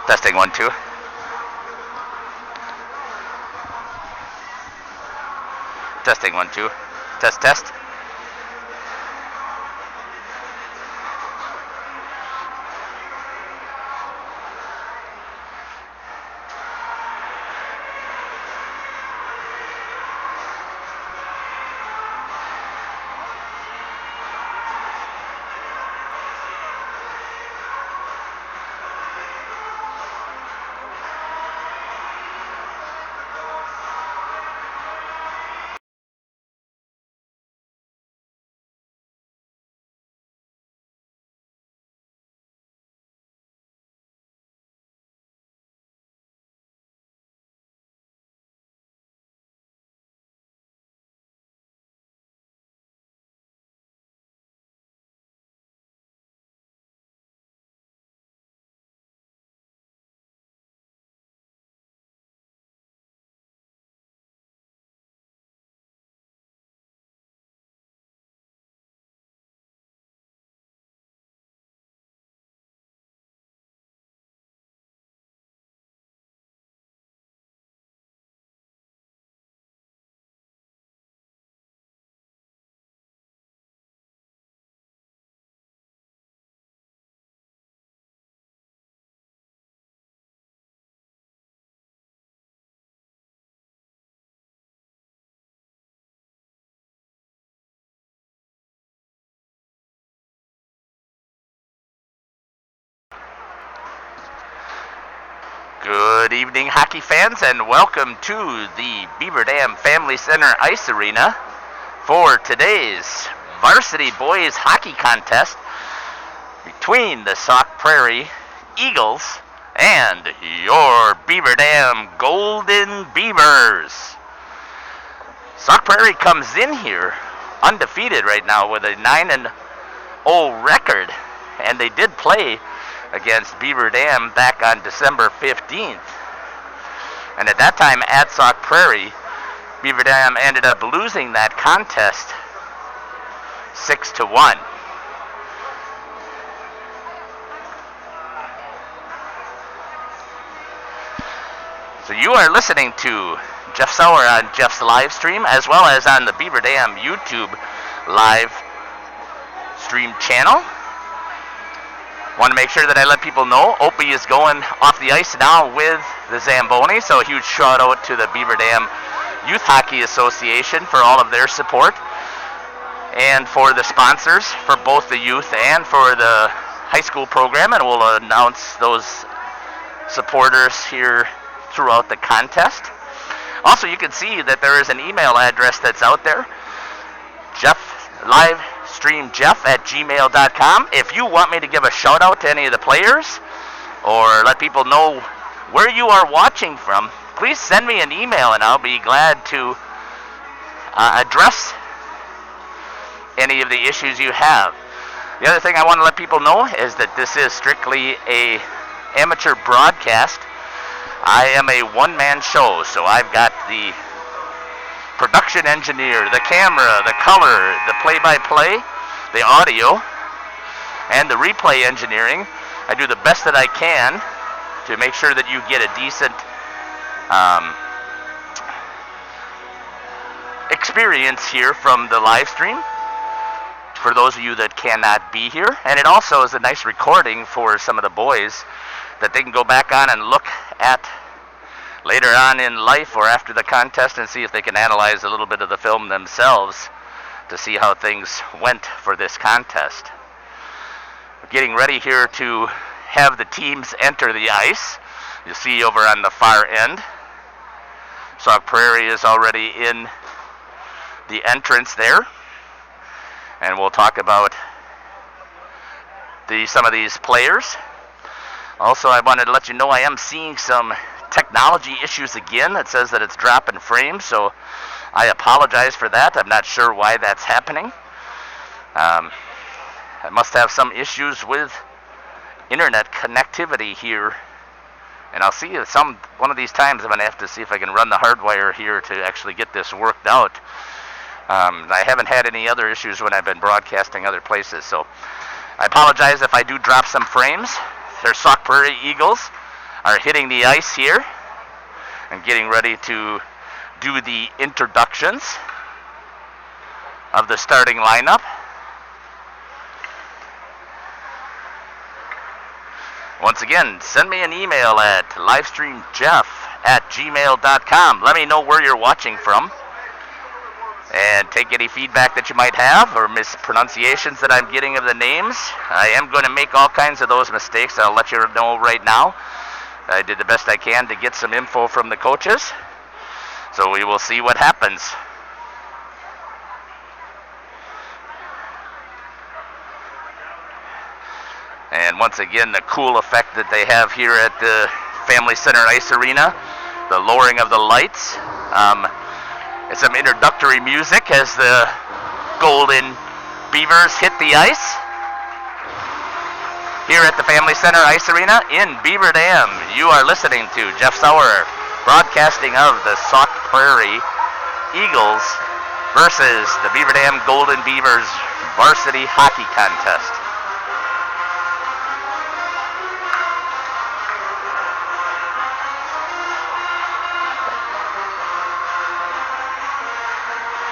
Testing 1, 2. Testing 1, 2. Test, test. Good evening, hockey fans, and welcome to the Beaver Dam Family Center Ice Arena for today's varsity boys hockey contest between the Sauk Prairie Eagles and your Beaver Dam Golden Beavers. Sauk Prairie comes in here undefeated right now with a 9-0 record, and they did play against Beaver Dam back on December 15th. And at that time at Sauk Prairie, Beaver Dam ended up losing that contest 6-1. So you are listening to Jeff Sauer on Jeff's live stream, as well as on the Beaver Dam YouTube live stream channel. Want to make sure that I let people know Opie is going off the ice now with the Zamboni, so a huge shout out to the Beaver Dam Youth Hockey Association for all of their support, and for the sponsors for both the youth and for the high school program, and we'll announce those supporters here throughout the contest. Also, you can see that there is an email address that's out there, livestreamjeff@gmail.com. If you want me to give a shout out to any of the players or let people know where you are watching from, please send me an email and I'll be glad to address any of the issues you have. The other thing I want to let people know is that this is strictly a amateur broadcast. I am a one-man show, so I've got the production engineer, the camera, the color, the play-by-play, the audio, and the replay engineering. I do the best that I can to make sure that you get a decent experience here from the live stream for those of you that cannot be here. And it also is a nice recording for some of the boys that they can go back on and look at later on in life or after the contest and see if they can analyze a little bit of the film themselves to see how things went for this contest. We're getting ready here to have the teams enter the ice. You'll see over on the far end, Sauk Prairie is already in the entrance there, and we'll talk about some of these players. Also, I wanted to let you know I am seeing some technology issues again. It says that it's dropping frames, so I apologize for that. I'm not sure why that's happening. I must have some issues with internet connectivity here, and I'll see you one of these times. I'm going to have to see if I can run the hardwire here to actually get this worked out. I haven't had any other issues when I've been broadcasting other places, so I apologize if I do drop some frames. They're Sauk Prairie Eagles are hitting the ice here and getting ready to do the introductions of the starting lineup. Once again, send me an email at livestreamjeff@gmail.com. Let me know where you're watching from, and take any feedback that you might have or mispronunciations that I'm getting of the names. I am going to make all kinds of those mistakes. I'll let you know right now. I did the best I can to get some info from the coaches, so we will see what happens. And once again, the cool effect that they have here at the Family Center Ice Arena, the lowering of the lights. It's some introductory music as the Golden Beavers hit the ice here at the Family Center Ice Arena in Beaver Dam. You are listening to Jeff Sauer, broadcasting of the Sauk Prairie Eagles versus the Beaver Dam Golden Beavers varsity hockey contest.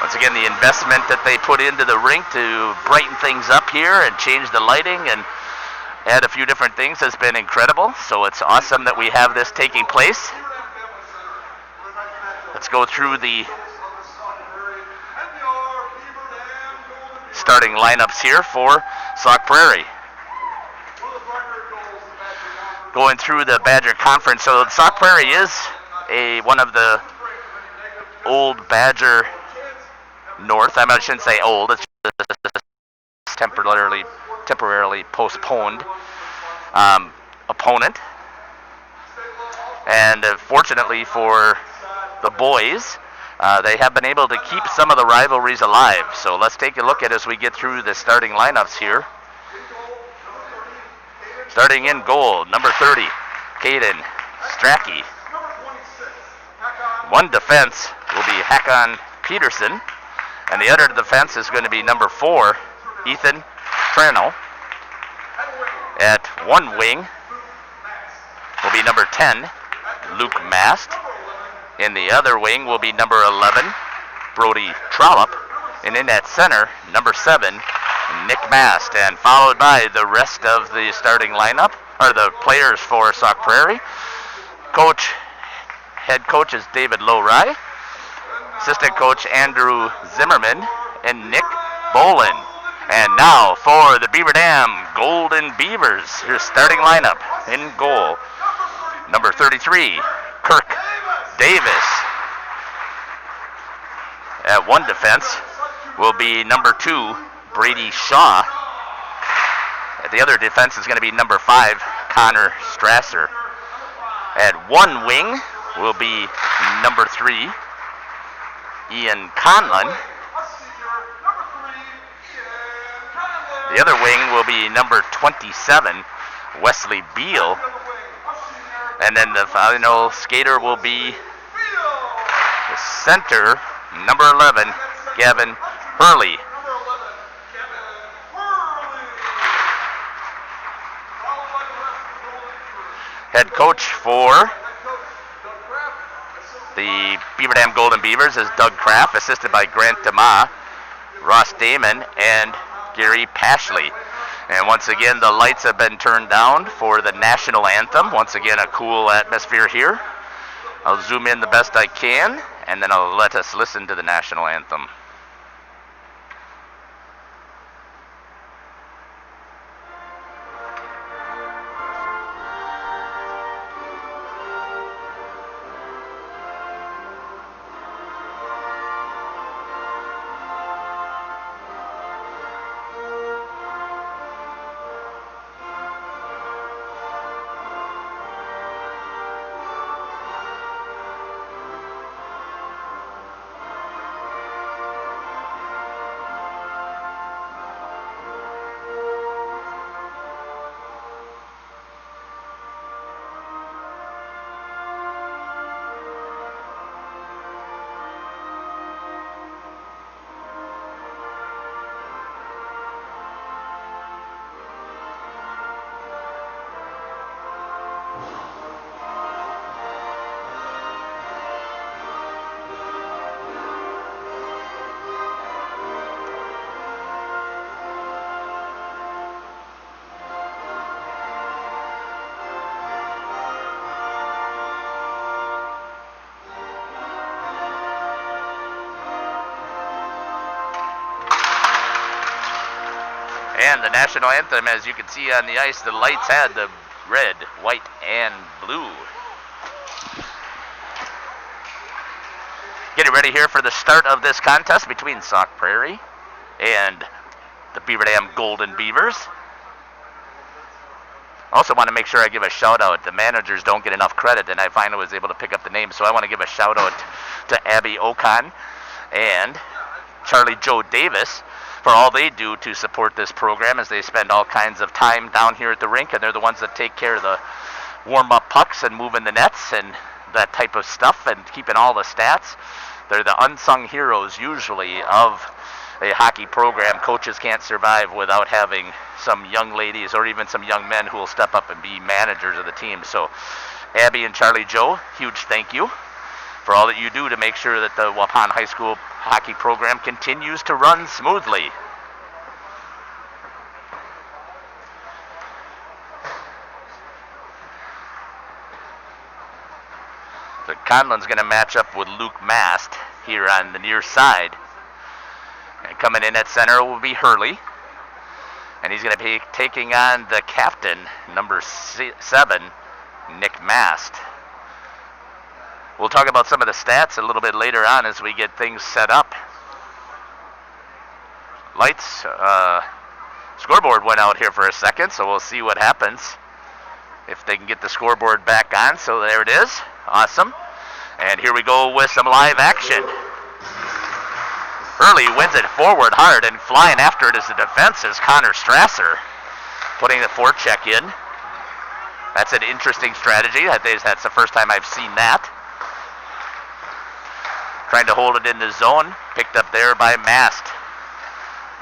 Once again, the investment that they put into the rink to brighten things up here and change the lighting and add a few different things has been incredible. So it's awesome that we have this taking place. Let's go through the starting lineups here for Sauk Prairie. Going through the Badger Conference. So Sauk Prairie is one of the old Badger North. I shouldn't say old. It's just temporarily postponed opponent. And fortunately for the boys, they have been able to keep some of the rivalries alive. So let's take a look at as we get through the starting lineups here. Starting in goal, number 30, Caden Strachey. One defense will be Hakon Peterson. And the other defense is going to be number 4, Ethan Tranel. At one wing will be number 10, Luke Mast. In the other wing will be number 11, Brody Trollope. And in that center, number 7, Nick Mast. And followed by the rest of the starting lineup, or the players for Sauk Prairie. Head coach is David Lowry. Assistant coach Andrew Zimmerman and Nick Bolin. And now for the Beaver Dam Golden Beavers, your starting lineup. In goal, number 33, Kirk Davis. At one defense will be number 2, Brady Shaw. At the other defense is going to be number 5, Connor Strasser. At one wing will be number 3, Ian Conlon. The other wing will be number 27, Wesley Beal. And then the final skater will be the center, number 11, Gavin Hurley. Head coach for the Beaver Dam Golden Beavers is Doug Kraft, assisted by Grant DeMa, Ross Damon, and Gary Pashley. And once again, the lights have been turned down for the national anthem. Once again, a cool atmosphere here. I'll zoom in the best I can, and then I'll let us listen to the national anthem. And the national anthem, as you can see on the ice, the lights had the red, white, and blue. Getting ready here for the start of this contest between Sauk Prairie and the Beaver Dam Golden Beavers. Also want to make sure I give a shout out. The managers don't get enough credit, and I finally was able to pick up the name, so I want to give a shout out to Abby Ocon and Charlie Joe Davis for all they do to support this program, as they spend all kinds of time down here at the rink, and they're the ones that take care of the warm-up pucks and moving the nets and that type of stuff and keeping all the stats. They're the unsung heroes usually of a hockey program. Coaches can't survive without having some young ladies or even some young men who will step up and be managers of the team. So Abby and Charlie Joe, huge thank you for all that you do to make sure that the Waupun High School hockey program continues to run smoothly. So Conlon's going to match up with Luke Mast here on the near side. And coming in at center will be Hurley. And he's going to be taking on the captain, number 7, Nick Mast. We'll talk about some of the stats a little bit later on as we get things set up. Lights, scoreboard went out here for a second, so we'll see what happens if they can get the scoreboard back on. So there it is. Awesome. And here we go with some live action. Hurley wins it forward hard, and flying after it as the defense is Connor Strasser, putting the forecheck in. That's an interesting strategy. That's the first time I've seen that. Trying to hold it in the zone, picked up there by Mast.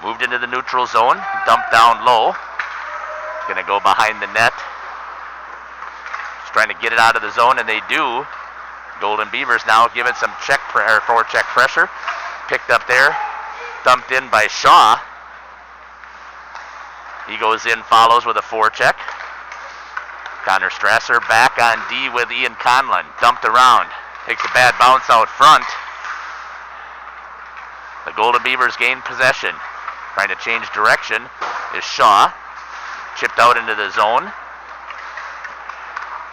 Moved into the neutral zone, dumped down low. Gonna go behind the net. Just trying to get it out of the zone, and they do. Golden Beavers now giving some forecheck pressure. Picked up there, dumped in by Shaw. He goes in, follows with a forecheck. Connor Strasser back on D with Ian Conlon. Dumped around, takes a bad bounce out front. The Golden Beavers gain possession. Trying to change direction is Shaw. Chipped out into the zone.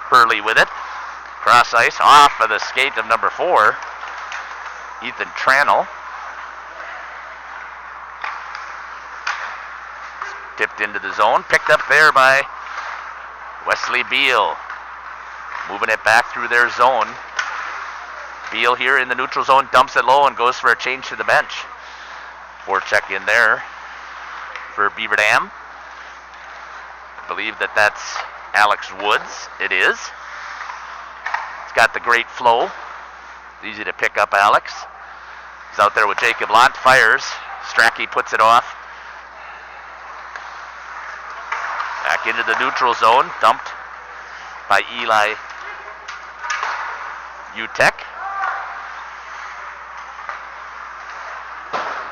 Hurley with it. Cross ice, off of the skate of number 4, Ethan Trannell. Tipped into the zone, picked up there by Wesley Beal. Moving it back through their zone. Beal here in the neutral zone, dumps it low and goes for a change to the bench. Forecheck in there for Beaver Dam. I believe that's Alex Woods. It is. It's got the great flow. It's easy to pick up Alex. He's out there with Jacob Lont, fires. Strachey puts it off. Back into the neutral zone, dumped by Eli Utek.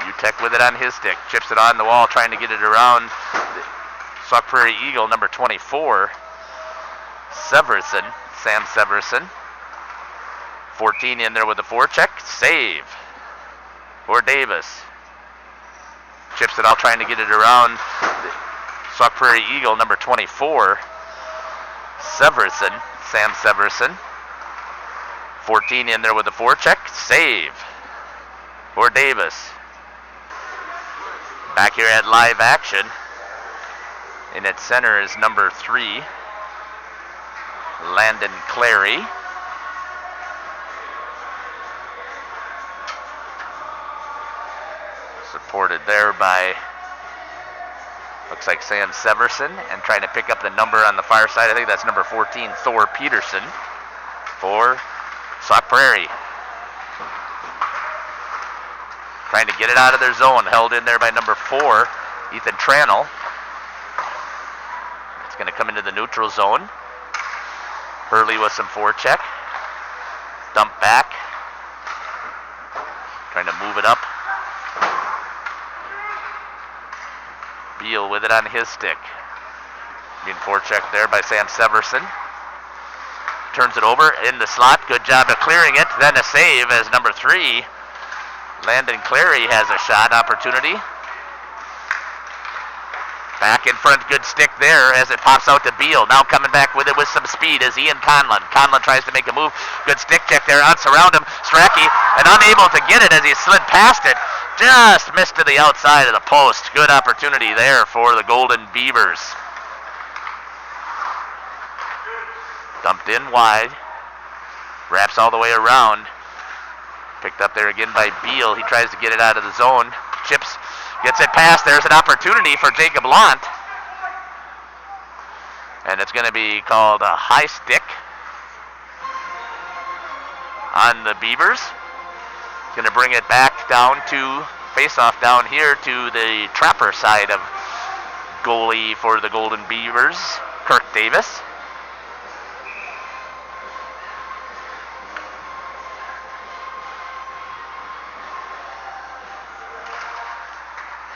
Utek with it on his stick, chips it on the wall, trying to get it around Sauk Prairie Eagle, number 24, Severson, Sam Severson. 14 in there with the forecheck, save for Davis. Chips it out, trying to get it around Sauk Prairie Eagle, number 24, Severson, Sam Severson. 14 in there with the forecheck, save for Davis. Back here at live action, in at center is number 3, Landon Clary. Supported there by, looks like Sam Severson, and trying to pick up the number on the far side. I think that's number 14, Thor Peterson, for Sauk Prairie. Trying to get it out of their zone, held in there by number 4, Ethan Trannell. It's going to come into the neutral zone. Hurley with some forecheck. Dump back. Trying to move it up. Beal with it on his stick. Being forechecked there by Sam Severson. Turns it over in the slot. Good job of clearing it. Then a save as number 3, Landon Clary, has a shot opportunity. Back in front, good stick there as it pops out to Beal. Now coming back with it with some speed is Ian Conlon. Conlon tries to make a move. Good stick check there on surround him. Strachey, and unable to get it as he slid past it. Just missed to the outside of the post. Good opportunity there for the Golden Beavers. Dumped in wide. Wraps all the way around. Picked up there again by Beal. He tries to get it out of the zone. Chips. Gets it past. There's an opportunity for Jacob Lant. And it's going to be called a high stick on the Beavers. Going to bring it back down to face-off down here to the Trapper side of goalie for the Golden Beavers, Kirk Davis.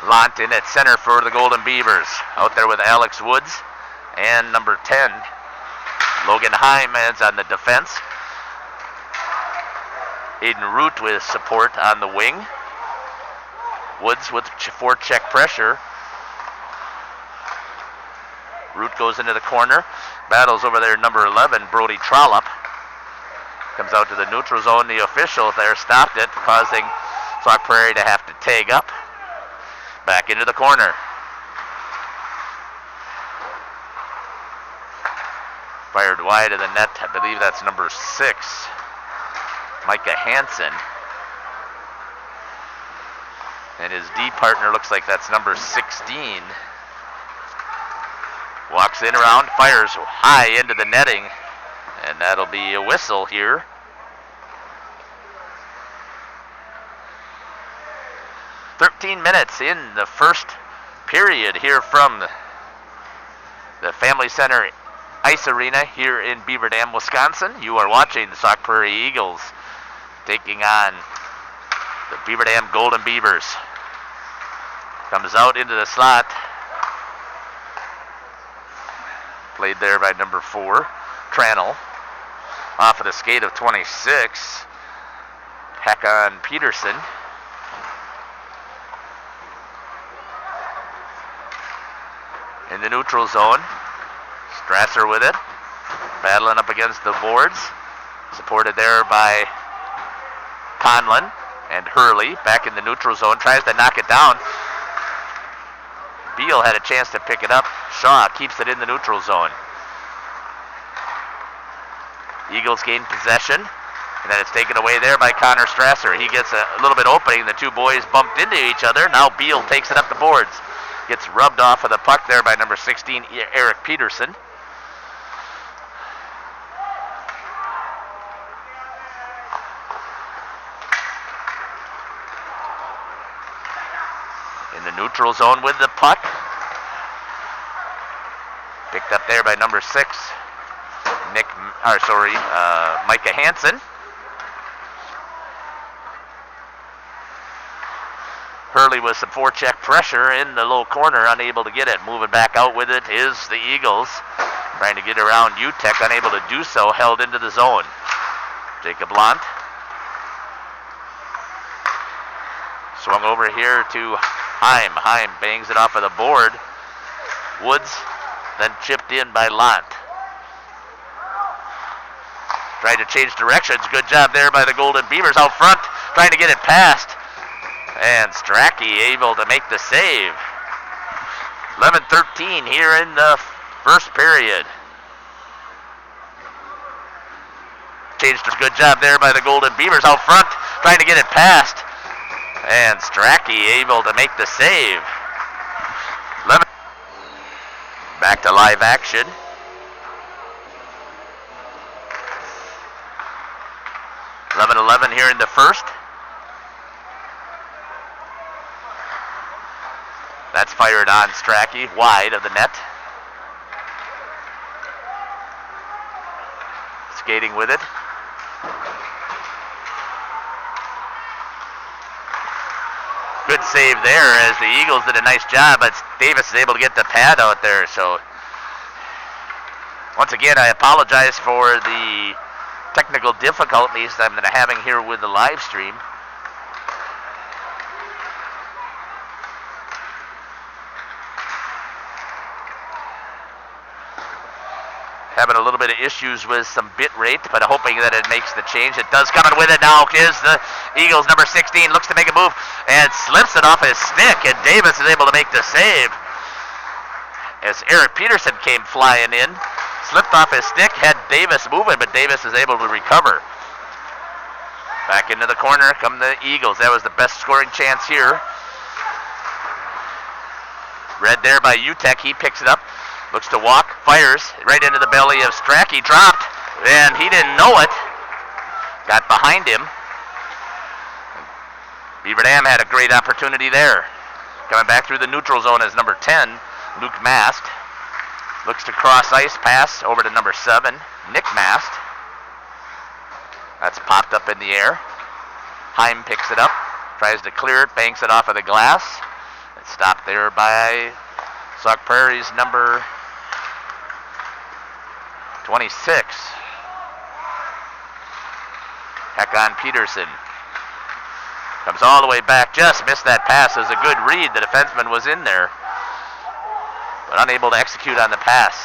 Lant in at center for the Golden Beavers. Out there with Alex Woods and number 10, Logan Hyman's on the defense. Aiden Root with support on the wing. Woods with forecheck pressure. Root goes into the corner. Battles over there number 11, Brody Trollope. Comes out to the neutral zone. The official there stopped it, causing Sauk Prairie to have to tag up. Back into the corner. Fired wide of the net. I believe that's number 6, Micah Hansen. And his D partner looks like that's number 16. Walks in around, fires high into the netting. And that'll be a whistle here. Minutes in the first period here from the Family Center Ice Arena here in Beaver Dam, Wisconsin. You are watching the Sauk Prairie Eagles taking on the Beaver Dam Golden Beavers. Comes out into the slot. Played there by number 4, Tranel. Off of the skate of 26, Hakon Peterson. In the neutral zone, Strasser with it, battling up against the boards, supported there by Conlon and Hurley. Back in the neutral zone, tries to knock it down. Beal had a chance to pick it up. Shaw keeps it in the neutral zone. Eagles gain possession, and then it's taken away there by Connor Strasser. He gets a little bit opening. The two boys bumped into each other. Now Beal takes it up the boards. Gets rubbed off of the puck there by number 16, Eric Peterson. In the neutral zone with the puck. Picked up there by number 6, Micah Hansen. Hurley with some forecheck pressure in the low corner, unable to get it. Moving back out with it is the Eagles. Trying to get around UTEC, unable to do so, held into the zone. Jacob Lant. Swung over here to Heim. Heim bangs it off of the board. Woods, then chipped in by Lant. Tried to change directions. Good job there by the Golden Beavers out front, trying to get it past. And Strachey able to make the save. 11-13 here in the first period. Changed a good job there by the Golden Beavers out front, trying to get it past. And Strachey able to make the save. 11. Back to live action. (11-11) here in the first. That's fired on Strachey, wide of the net. Skating with it. Good save there as the Eagles did a nice job, but Davis is able to get the pad out there. So once again, I apologize for the technical difficulties that I'm having here with the live stream. having a little bit of issues with some bit rate, but hoping that it makes the change. It does. Coming with it now is the Eagles. Number 16 looks to make a move and slips it off his stick, and Davis is able to make the save. As Eric Peterson came flying in, slipped off his stick, had Davis moving, but Davis is able to recover. Back into the corner come the Eagles. That was the best scoring chance here. Read there by Utek. He picks it up. Looks to walk, fires right into the belly of Strachey. Dropped, and he didn't know it. Got behind him. Beaver Dam had a great opportunity there. Coming back through the neutral zone is number 10, Luke Mast. Looks to cross ice, pass over to number 7, Nick Mast. That's popped up in the air. Heim picks it up, tries to clear it, banks it off of the glass. It's stopped there by Sauk Prairie's number 26. Hekon Peterson comes all the way back, just missed that pass. It was a good read. The defenseman was in there, but unable to execute on the pass.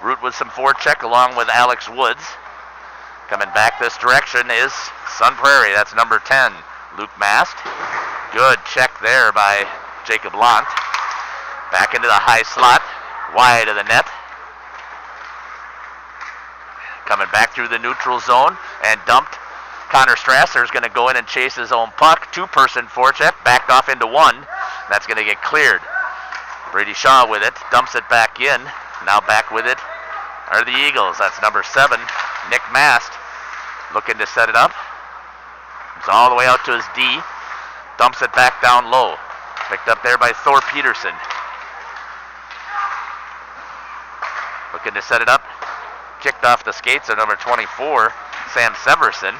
Root with some forecheck along with Alex Woods. Coming back this direction is Sun Prairie. That's number 10, Luke Mast. Good check there by Jacob Lant. Back into the high slot, wide of the net. Coming back through the neutral zone and dumped. Connor Strasser is going to go in and chase his own puck. Two-person forecheck, backed off into one. That's going to get cleared. Brady Shaw with it, dumps it back in. Now back with it are the Eagles. That's number 7, Nick Mast, looking to set it up. Comes all the way out to his D. Dumps it back down low. Picked up there by Thor Peterson. Looking to set it up. Kicked off the skates of number 24, Sam Severson.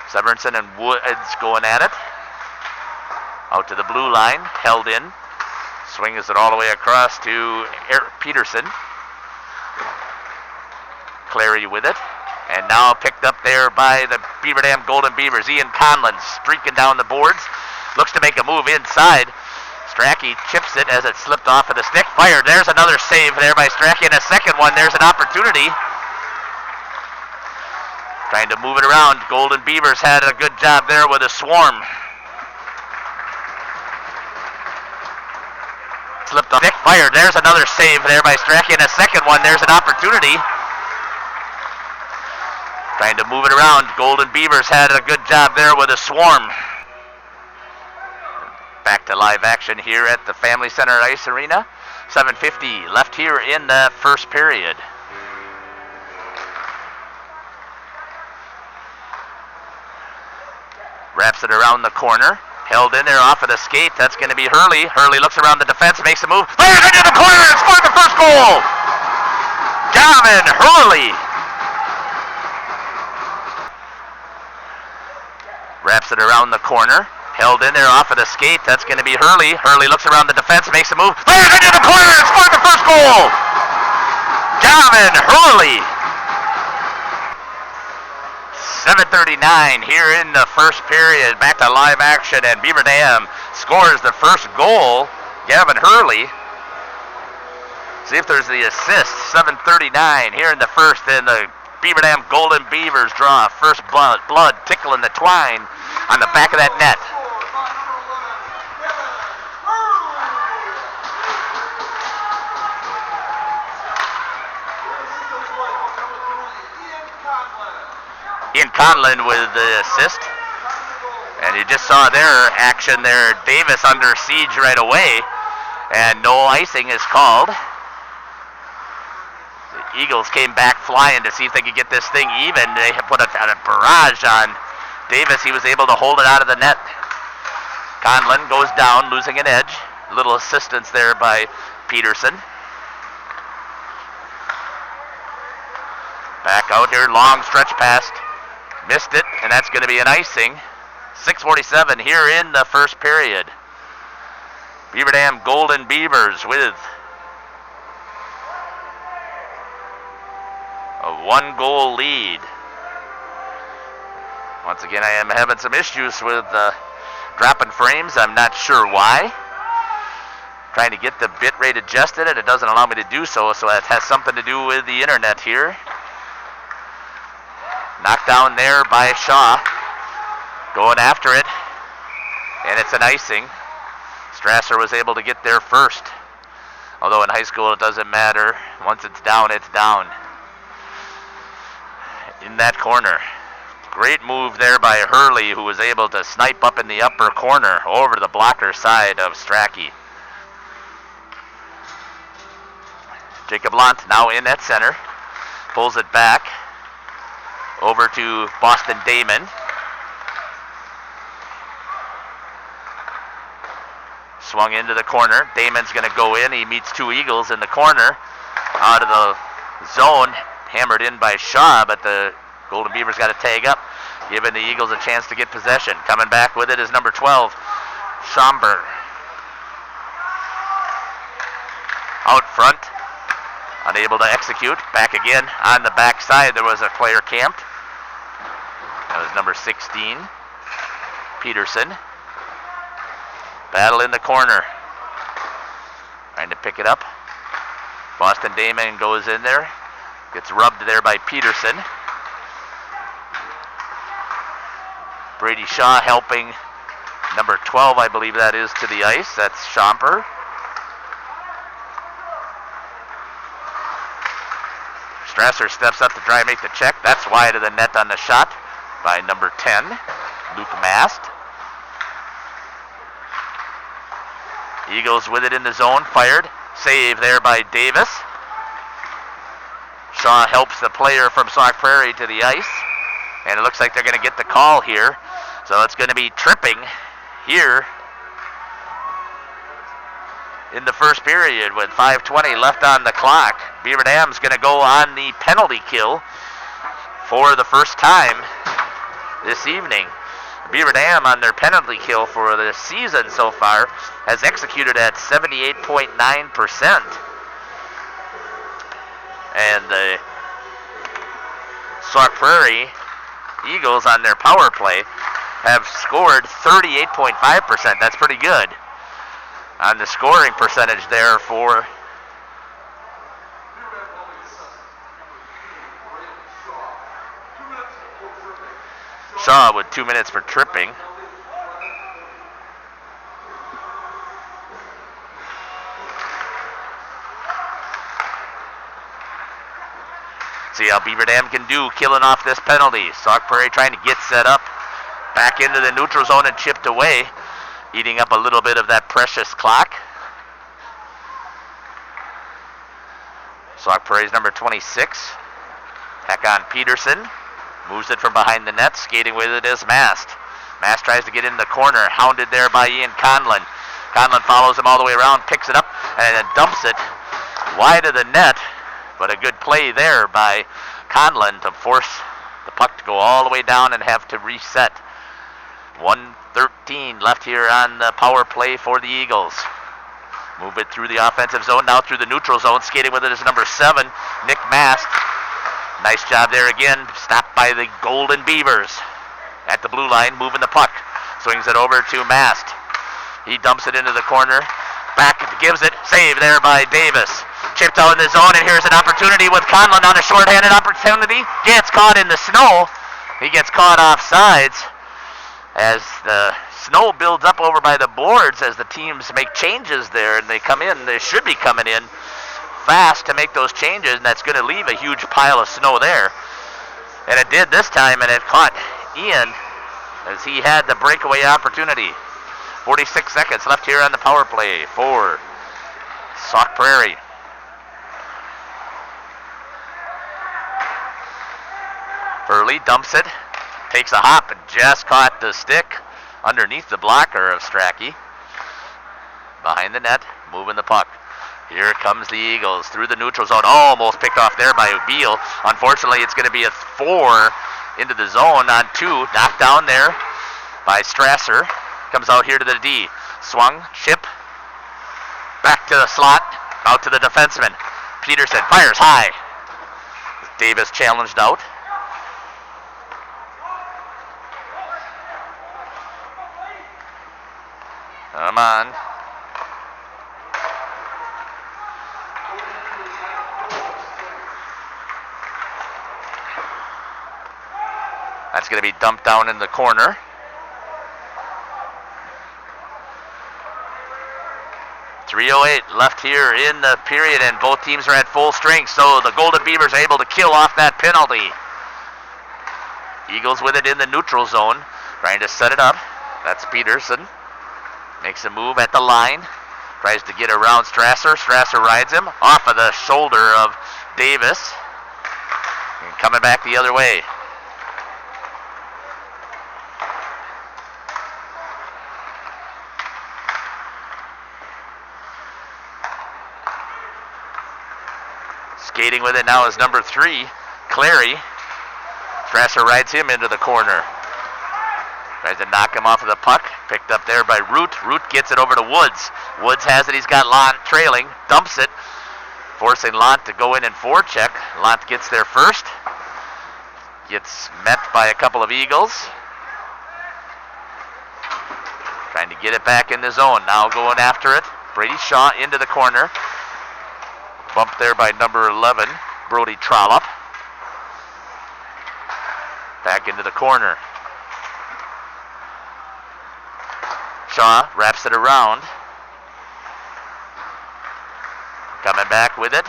Severson and Woods going at it. Out to the blue line, held in. Swings it all the way across to Eric Peterson. Clary with it. And now picked up there by the Beaver Dam Golden Beavers. Ian Conlon streaking down the boards. Looks to make a move inside. Strachey chips it as it slipped off of the stick. Fired. There's another save there by Strachey. And a second one. There's an opportunity. Trying to move it around. Golden Beavers had a good job there with a swarm. Slipped off. Stick. Fired. There's another save there by Strachey. And a second one. There's an opportunity. Trying to move it around. Golden Beavers had a good job there with a swarm. Back to live action here at the Family Center Ice Arena. 7:50 left here in the first period. Wraps it around the corner. Held in there off of the skate. That's going to be Hurley. Hurley looks around the defense, makes a move. Fires into the corner and scored the first goal. Gavin Hurley. Wraps it around the corner. Held in there off of the skate. That's going to be Hurley. Hurley looks around the defense, makes a move. Fires into the corner and scored the first goal. Gavin Hurley. 7:39 here in the first period. Back to live action, and Beaver Dam scores the first goal. Gavin Hurley. See if there's the assist. 7:39 here in the first, and the Beaver Dam Golden Beavers draw first blood tickling the twine on the back of that net. Ian Conlon with the assist. And you just saw their action there. Davis under siege right away. And no icing is called. The Eagles came back flying to see if they could get this thing even. They put a barrage on Davis. He was able to hold it out of the net. Conlon goes down, losing an edge. A little assistance there by Peterson. Back out here, long stretch pass. Missed it, and that's going to be an icing. 6:47 here in the first period. Beaver Dam Golden Beavers with a 1-goal lead. Once again, I am having some issues with dropping frames. I'm not sure why. Trying to get the bit rate adjusted, and it doesn't allow me to do so, so that has something to do with the internet here. Knocked down there by Shaw. Going after it, and it's an icing. Strasser was able to get there first. Although in high school it doesn't matter. Once it's down, it's down. In that corner. Great move there by Hurley, who was able to snipe up in the upper corner over the blocker side of Strachey. Jacob Lunt now in at center. Pulls it back over to Boston Damon. Swung into the corner. Damon's going to go in. He meets two Eagles in the corner. Out of the zone. Hammered in by Shaw, but the Golden Beavers got to tag up, giving the Eagles a chance to get possession. Coming back with it is number 12, Schomburg. Out front. Unable to execute. Back again. On the back side, there was a player camped. That was number 16, Peterson. Battle in the corner. Trying to pick it up. Boston Damon goes in there. Gets rubbed there by Peterson. Brady Shaw helping number 12, I believe that is, to the ice. That's Schomper. Strasser steps up to try and make the check. That's wide of the net on the shot by number 10, Luke Mast. Eagles with it in the zone, fired. Save there by Davis. Shaw helps the player from Sauk Prairie to the ice. And it looks like they're going to get the call here. So it's going to be tripping here in the first period with 5:20 left on the clock. Beaver Dam's going to go on the penalty kill for the first time this evening. Beaver Dam on their penalty kill for the season so far has executed at 78.9%. And the Sauk Prairie Eagles on their power play have scored 38.5%. That's pretty good on the scoring percentage there for Shaw with 2 minutes for tripping. See how Beaver Dam can do, killing off this penalty. Sauk Prairie trying to get set up. Back into the neutral zone and chipped away. Eating up a little bit of that precious clock. Sauk Prairie's number 26. Back on Peterson. Moves it from behind the net. Skating with it is Mast. Mast tries to get in the corner. Hounded there by Ian Conlon. Conlon follows him all the way around. Picks it up and then dumps it wide of the net. But a good play there by Conlon to force the puck to go all the way down and have to reset. 1:13 left here on the power play for the Eagles. Move it through the offensive zone, now through the neutral zone. Skating with it is number 7, Nick Mast. Nice job there again. Stopped by the Golden Beavers. At the blue line, moving the puck. Swings it over to Mast. He dumps it into the corner. Back, gives it. Save there by Davis. Chipped out in the zone, and here's an opportunity with Conlon on a shorthanded opportunity. Gets caught in the snow. He gets caught off sides as the snow builds up over by the boards as the teams make changes there, and they come in. They should be coming in fast to make those changes, and that's going to leave a huge pile of snow there. And it did this time, and it caught Ian as he had the breakaway opportunity. 46 seconds left here on the power play for Sauk Prairie. Hurley dumps it, takes a hop, and just caught the stick underneath the blocker of Strachey. Behind the net, moving the puck. Here comes the Eagles through the neutral zone. Almost picked off there by Beal. Unfortunately, it's going to be a 4 into the zone on 2. Knocked down there by Strasser. Comes out here to the D. Swung, chip. Back to the slot. Out to the defenseman. Peterson fires high. Davis challenged out. Come on. That's going to be dumped down in the corner. .308 left here in the period, and both teams are at full strength, so the Golden Beavers are able to kill off that penalty. Eagles with it in the neutral zone, trying to set it up. That's Peterson. Makes a move at the line. Tries to get around Strasser. Strasser rides him off of the shoulder of Davis. And coming back the other way. Skating with it now is number 3, Clary. Strasser rides him into the corner. Tries to knock him off of the puck. Picked up there by Root. Root gets it over to Woods. Woods has it. He's got Lant trailing. Dumps it. Forcing Lant to go in and forecheck. Lant gets there first. Gets met by a couple of Eagles. Trying to get it back in the zone. Now going after it. Brady Shaw into the corner. Bumped there by number 11, Brody Trollope. Back into the corner. Shaw wraps it around. Coming back with it.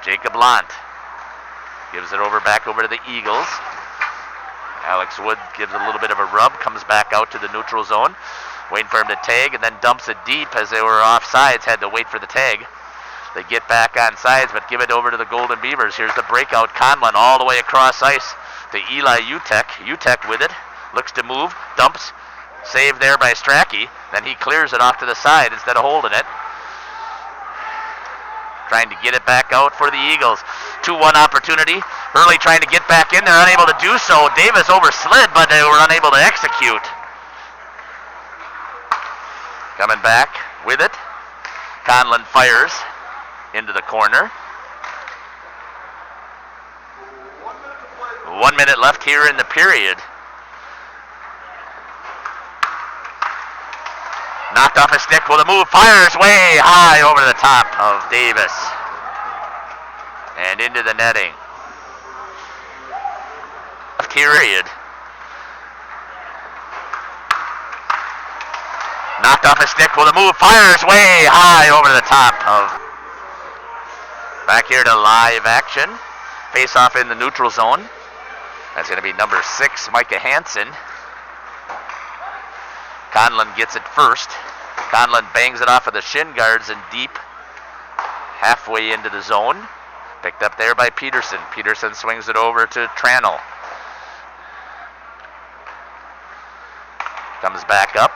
Jacob Lant. Gives it back over to the Eagles. Alex Wood gives a little bit of a rub. Comes back out to the neutral zone. Waiting for him to tag, and then dumps it deep as they were off sides. Had to wait for the tag. They get back on sides, but give it over to the Golden Beavers. Here's the breakout. Conlon all the way across ice to Eli Utek. Utek with it. Looks to move. Dumps. Saved there by Strachey. Then he clears it off to the side instead of holding it. Trying to get it back out for the Eagles. 2-1 opportunity. Hurley trying to get back in there. Unable to do so. Davis overslid, but they were unable to execute. Coming back with it. Conlon fires into the corner. 1 minute left here in the period. Knocked off a stick with a move. Fires way high over the top of Davis. And into the netting. Period. Knocked off a stick with a move. Fires way high over the top of. Back here to live action. Face off in the neutral zone. That's going to be number 6, Micah Hansen. Conlon gets it first. Conlon bangs it off of the shin guards and deep halfway into the zone. Picked up there by Peterson. Peterson swings it over to Tranel. Comes back up.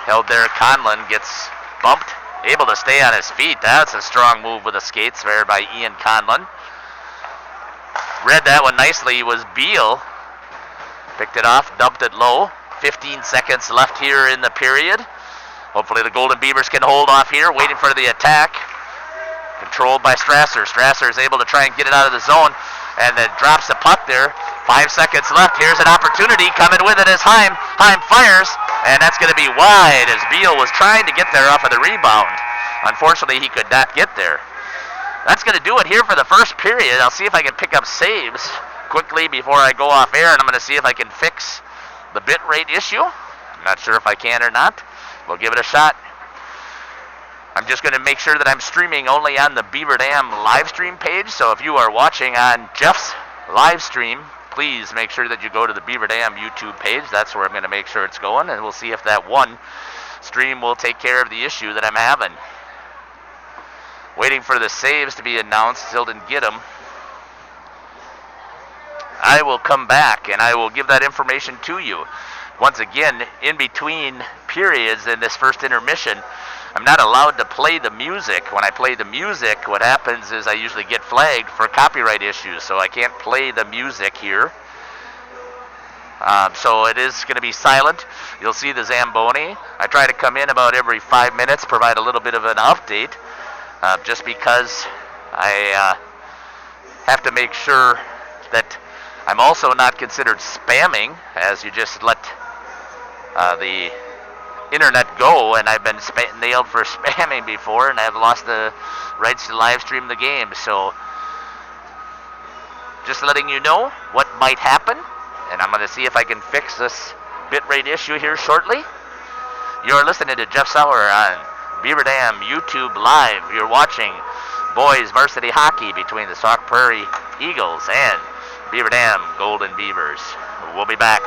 Held there. Conlon gets bumped. Able to stay on his feet. That's a strong move with the skates there by Ian Conlon. Read that one nicely. It was Beal. Picked it off, dumped it low. 15 seconds left here in the period. Hopefully the Golden Beavers can hold off here. Waiting for the attack. Controlled by Strasser. Strasser is able to try and get it out of the zone. And then drops the puck there. 5 seconds left. Here's an opportunity. Coming with it is Heim. Heim fires. And that's going to be wide as Beal was trying to get there off of the rebound. Unfortunately, he could not get there. That's going to do it here for the first period. I'll see if I can pick up saves quickly before I go off air, and I'm going to see if I can fix the bit rate issue. I'm not sure if I can or not. We'll give it a shot. I'm just going to make sure that I'm streaming only on the Beaver Dam live stream page, so if you are watching on Jeff's live stream, please make sure that you go to the Beaver Dam YouTube page. That's where I'm going to make sure it's going, and we'll see if that one stream will take care of the issue that I'm having. Waiting for the saves to be announced. Still didn't get them. I will come back and I will give that information to you. Once again, in between periods in this first intermission, I'm not allowed to play the music. When I play the music, what happens is I usually get flagged for copyright issues, so I can't play the music here. So it is going to be silent. You'll see the Zamboni. I try to come in about every 5 minutes, provide a little bit of an update, just because I have to make sure that I'm also not considered spamming, as you just let the internet go, and I've been nailed for spamming before, and I've lost the rights to live stream the game. So Just letting you know what might happen, and I'm going to see if I can fix this bitrate issue here shortly. You're listening to Jeff Sauer on Beaver Dam YouTube Live. You're watching boys varsity hockey between the Sauk Prairie Eagles and Beaver Dam Golden Beavers. We'll be back.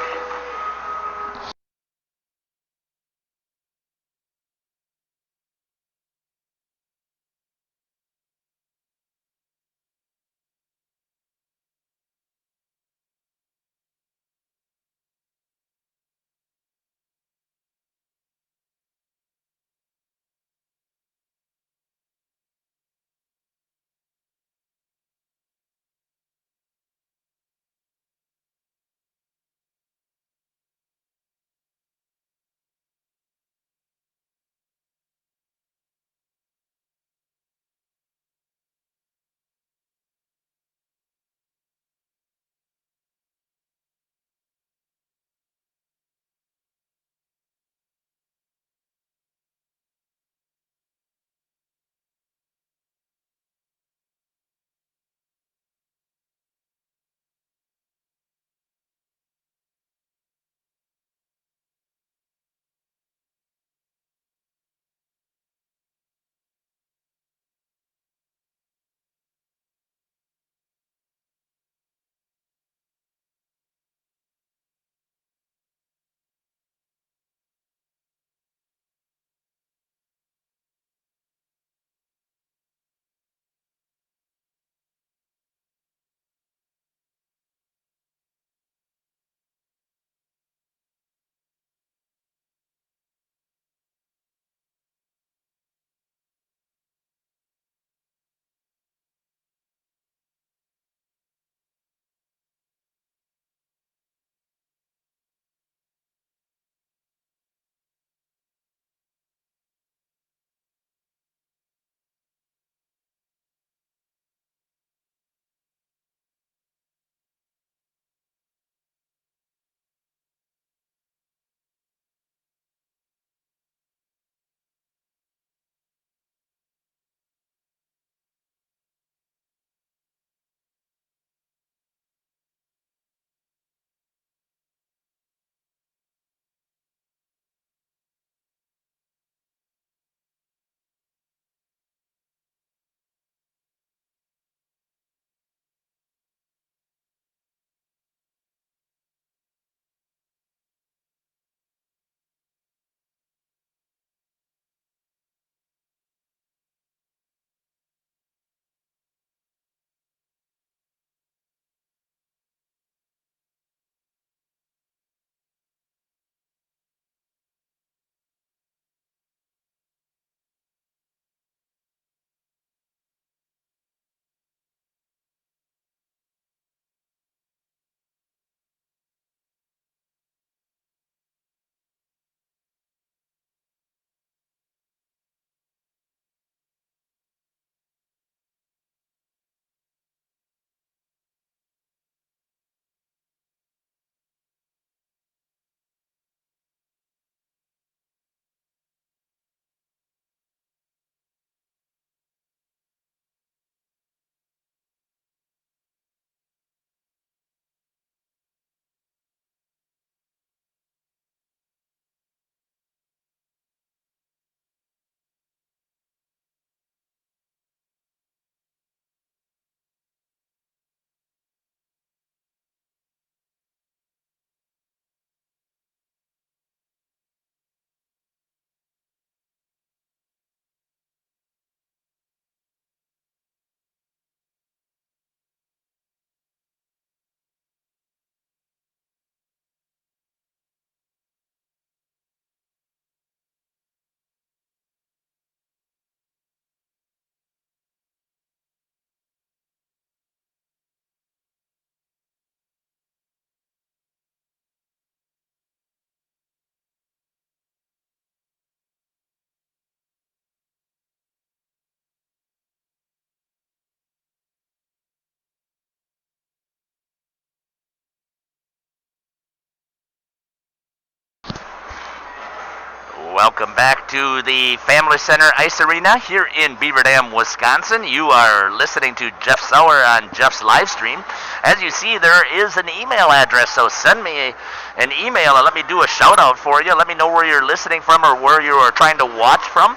Welcome back to the Family Center Ice Arena here in Beaver Dam, Wisconsin. You are listening to Jeff Sauer on Jeff's live stream. As you see, there is an email address, so send me an email and let me do a shout out for you. Let me know where you're listening from or where you are trying to watch from.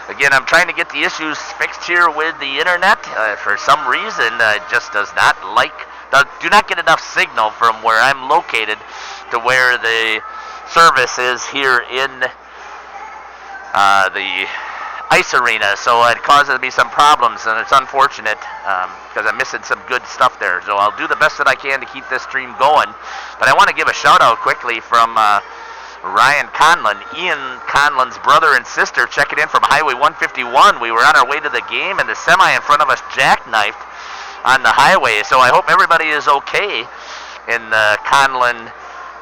Again, I'm trying to get the issues fixed here with the internet. For some reason, it just do not get enough signal from where I'm located to where the service is here in the ice arena, so it causes me some problems, and it's unfortunate because I'm missing some good stuff there. So I'll do the best that I can to keep this stream going. But I want to give a shout out quickly from Ryan Conlon, Ian Conlon's brother and sister, checking in from Highway 151. We were on our way to the game, and the semi in front of us jackknifed on the highway. So I hope everybody is okay in the Conlon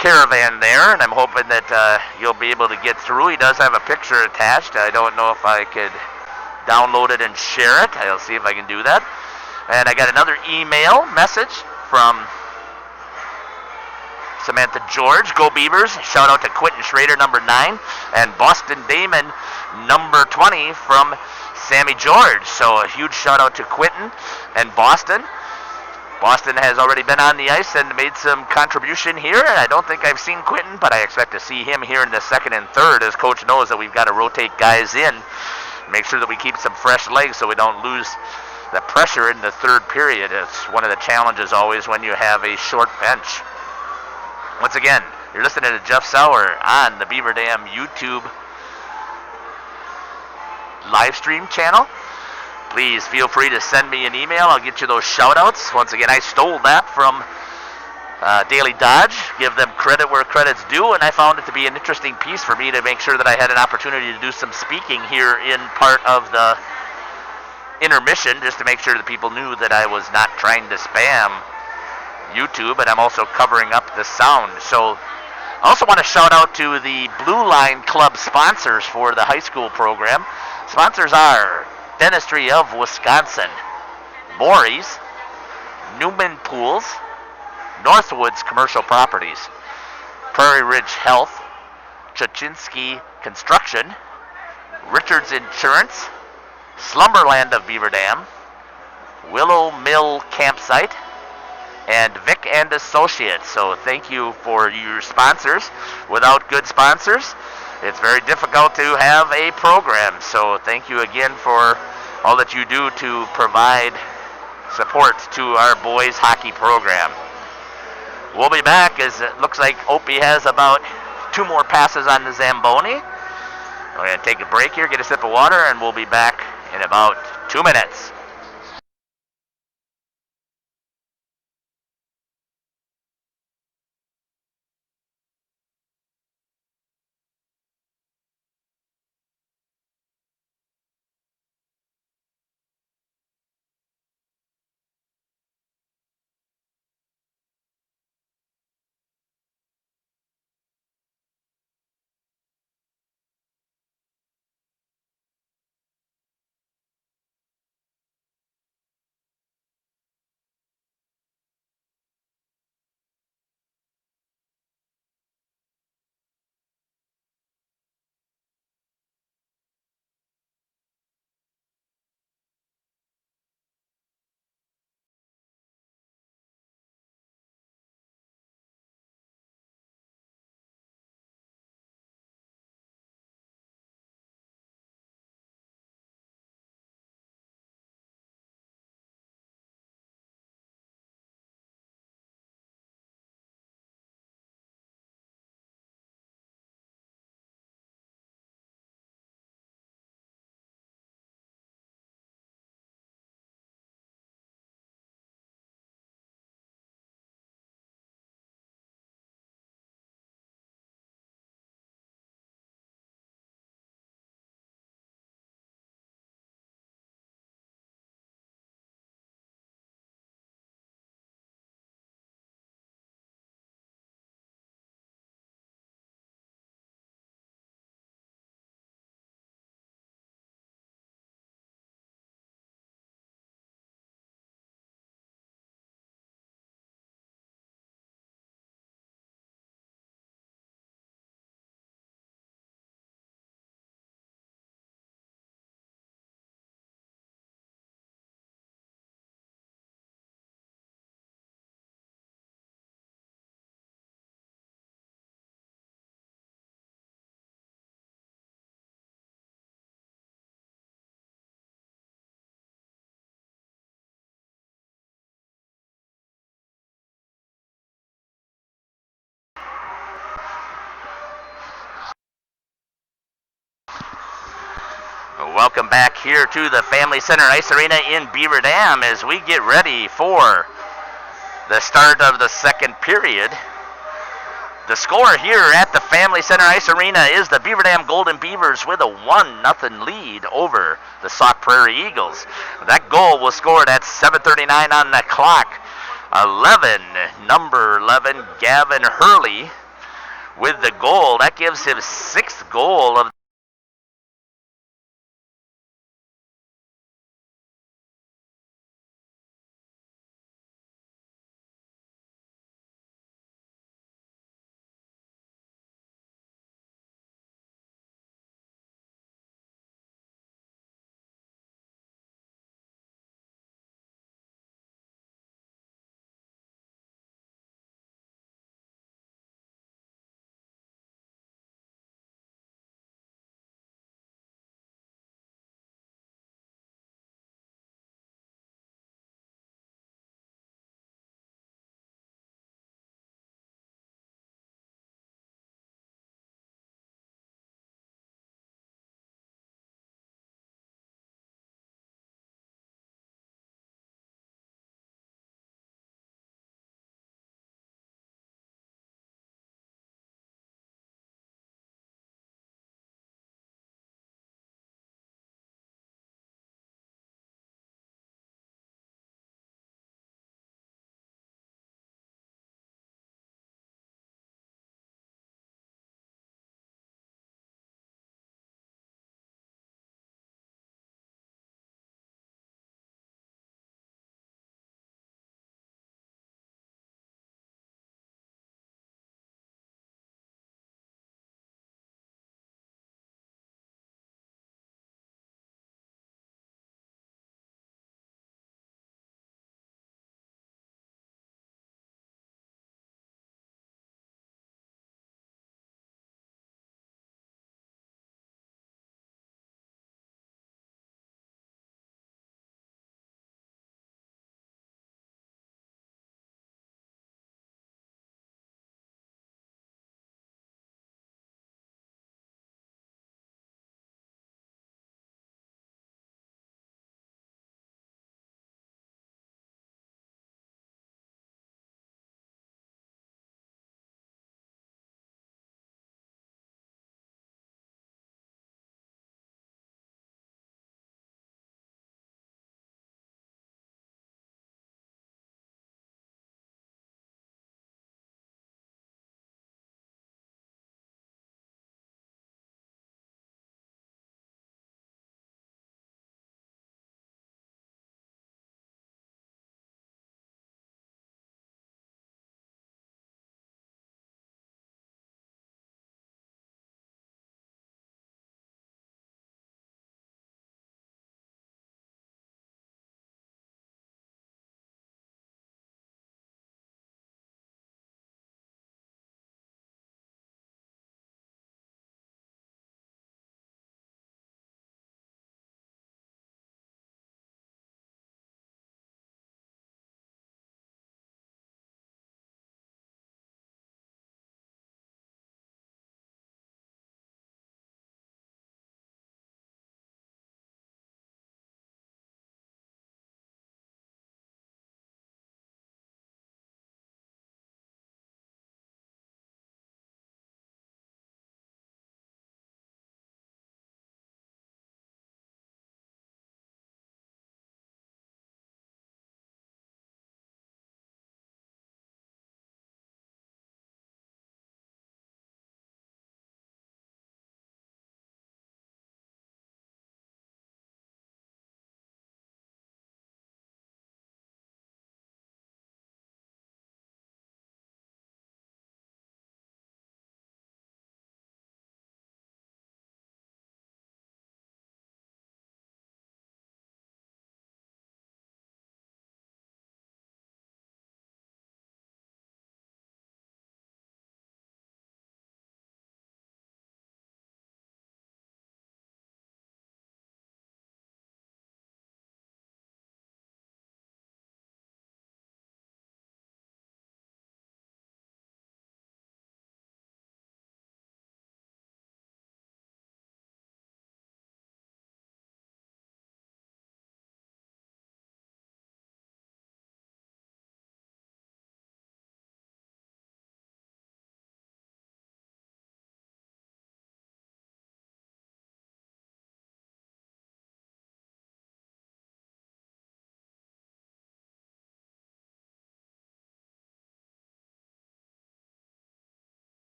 caravan there, and I'm hoping that you'll be able to get through. He does have a picture attached. I don't know if I could download it and share it. I'll see if I can do that. And I got another email message from Samantha George. Go Beavers. Shout out to Quentin Schrader, number 9, and Boston Damon, number 20, from Sammy George. So a huge shout out to Quentin and Boston. Boston has already been on the ice and made some contribution here, and I don't think I've seen Quentin, but I expect to see him here in the second and third, as Coach knows that we've got to rotate guys in, make sure that we keep some fresh legs so we don't lose the pressure in the third period. It's one of the challenges always when you have a short bench. Once again, you're listening to Jeff Sauer on the Beaver Dam YouTube live stream channel. Please feel free to send me an email. I'll get you those shout-outs. Once again, I stole that from Daily Dodge. Give them credit where credit's due, and I found it to be an interesting piece for me to make sure that I had an opportunity to do some speaking here in part of the intermission, just to make sure that people knew that I was not trying to spam YouTube, and I'm also covering up the sound. So I also want to shout out to the Blue Line Club sponsors for the high school program. Sponsors are Dentistry of Wisconsin, Maury's, Newman Pools, Northwoods Commercial Properties, Prairie Ridge Health, Chachinsky Construction, Richards Insurance, Slumberland of Beaver Dam, Willow Mill Campsite, and Vic and Associates. So thank you for your sponsors. Without good sponsors, it's very difficult to have a program. So thank you again for all that you do to provide support to our boys hockey program. We'll be back, as it looks like Opie has about 2 more passes on the Zamboni. We're going to take a break here, get a sip of water, and we'll be back in about 2 minutes. Welcome back here to the Family Center Ice Arena in Beaver Dam as we get ready for the start of the second period. The score here at the Family Center Ice Arena is the Beaver Dam Golden Beavers with a 1-0 lead over the Sauk Prairie Eagles. That goal was scored at 7:39 on the clock. Number 11, Gavin Hurley with the goal. That gives him sixth goal of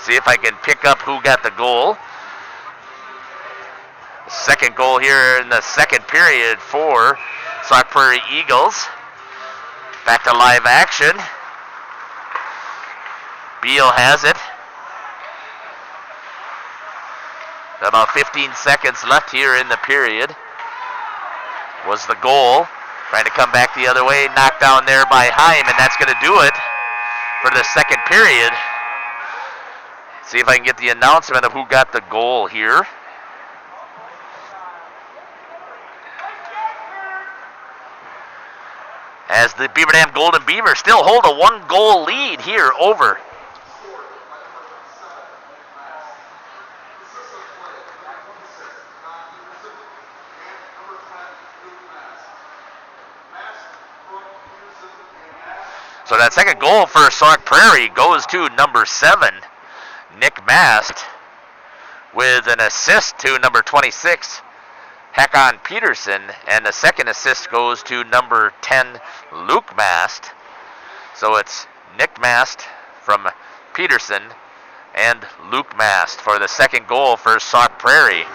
See if I can pick up who got the goal. Second goal here in the second period for Sauk Prairie Eagles. Back to live action. Beal has it. About 15 seconds left here in the period. Was the goal. Trying to come back the other way. Knocked down there by Heim, and that's going to do it for the second period. See if I can get the announcement of who got the goal here. As the Beaver Dam Golden Beavers still hold a 1-goal lead here over. So that second goal for Sauk Prairie goes to number 7, Nick Mast, with an assist to number 26, Hakon Peterson, and the second assist goes to number 10, Luke Mast. So it's Nick Mast from Peterson and Luke Mast for the second goal for Sauk Prairie.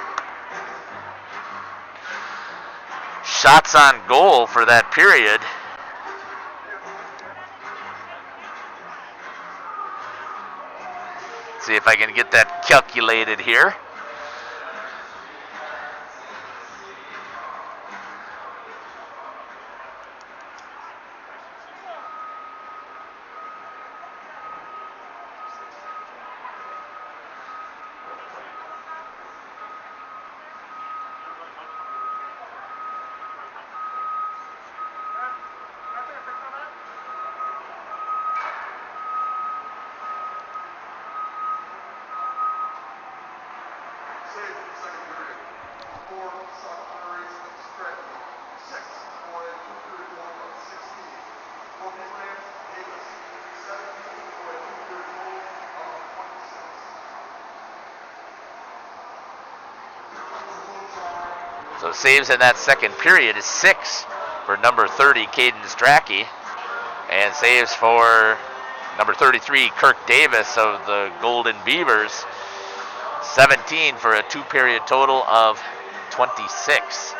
Shots on goal for that period. See if I can get that calculated here. So saves in that second period is 6 for number 30, Caden Strachey. And saves for number 33, Kirk Davis of the Golden Beavers. 17 for a 2-period total of 26.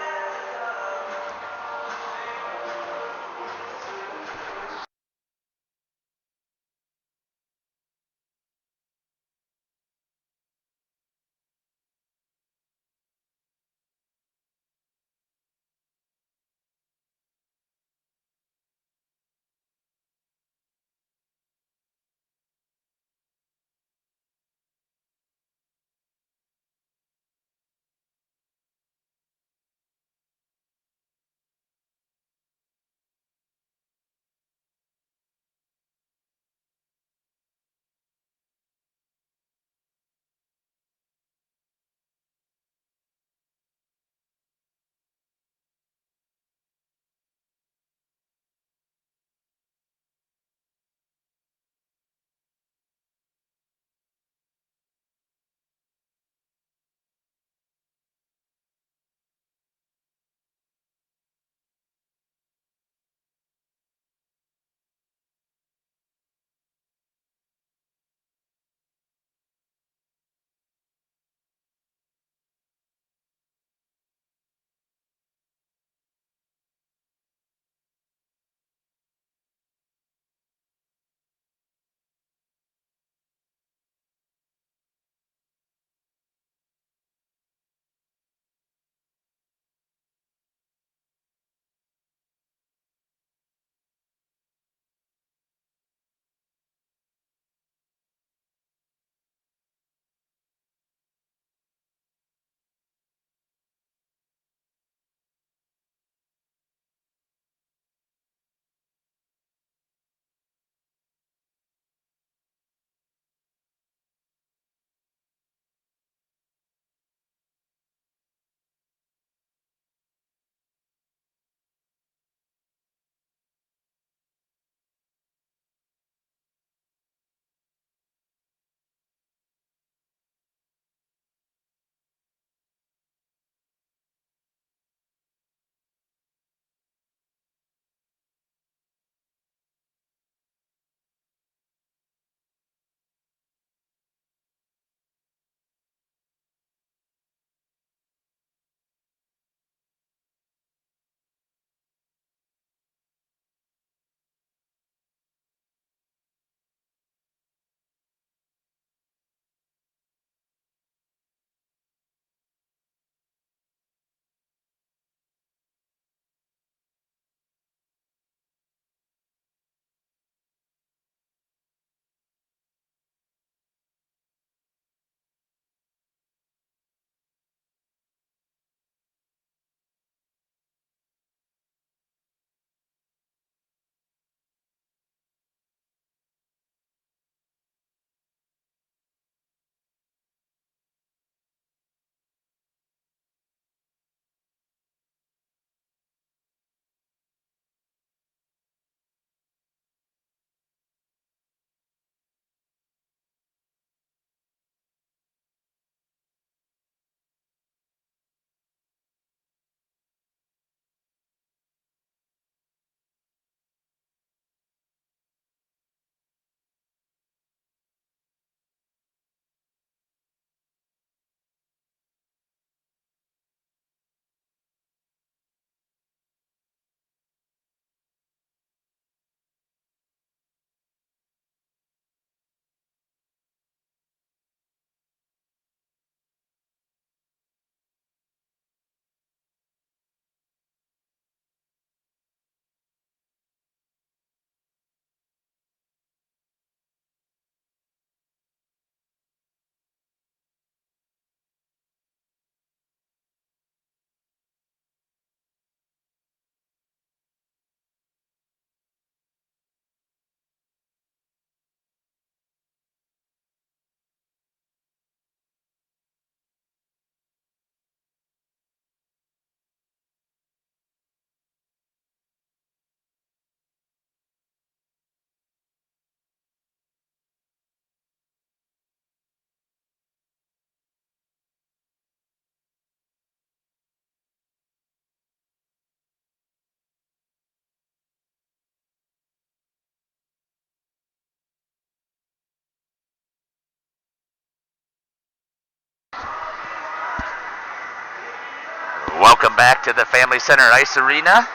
Welcome back to the Family Center Ice Arena.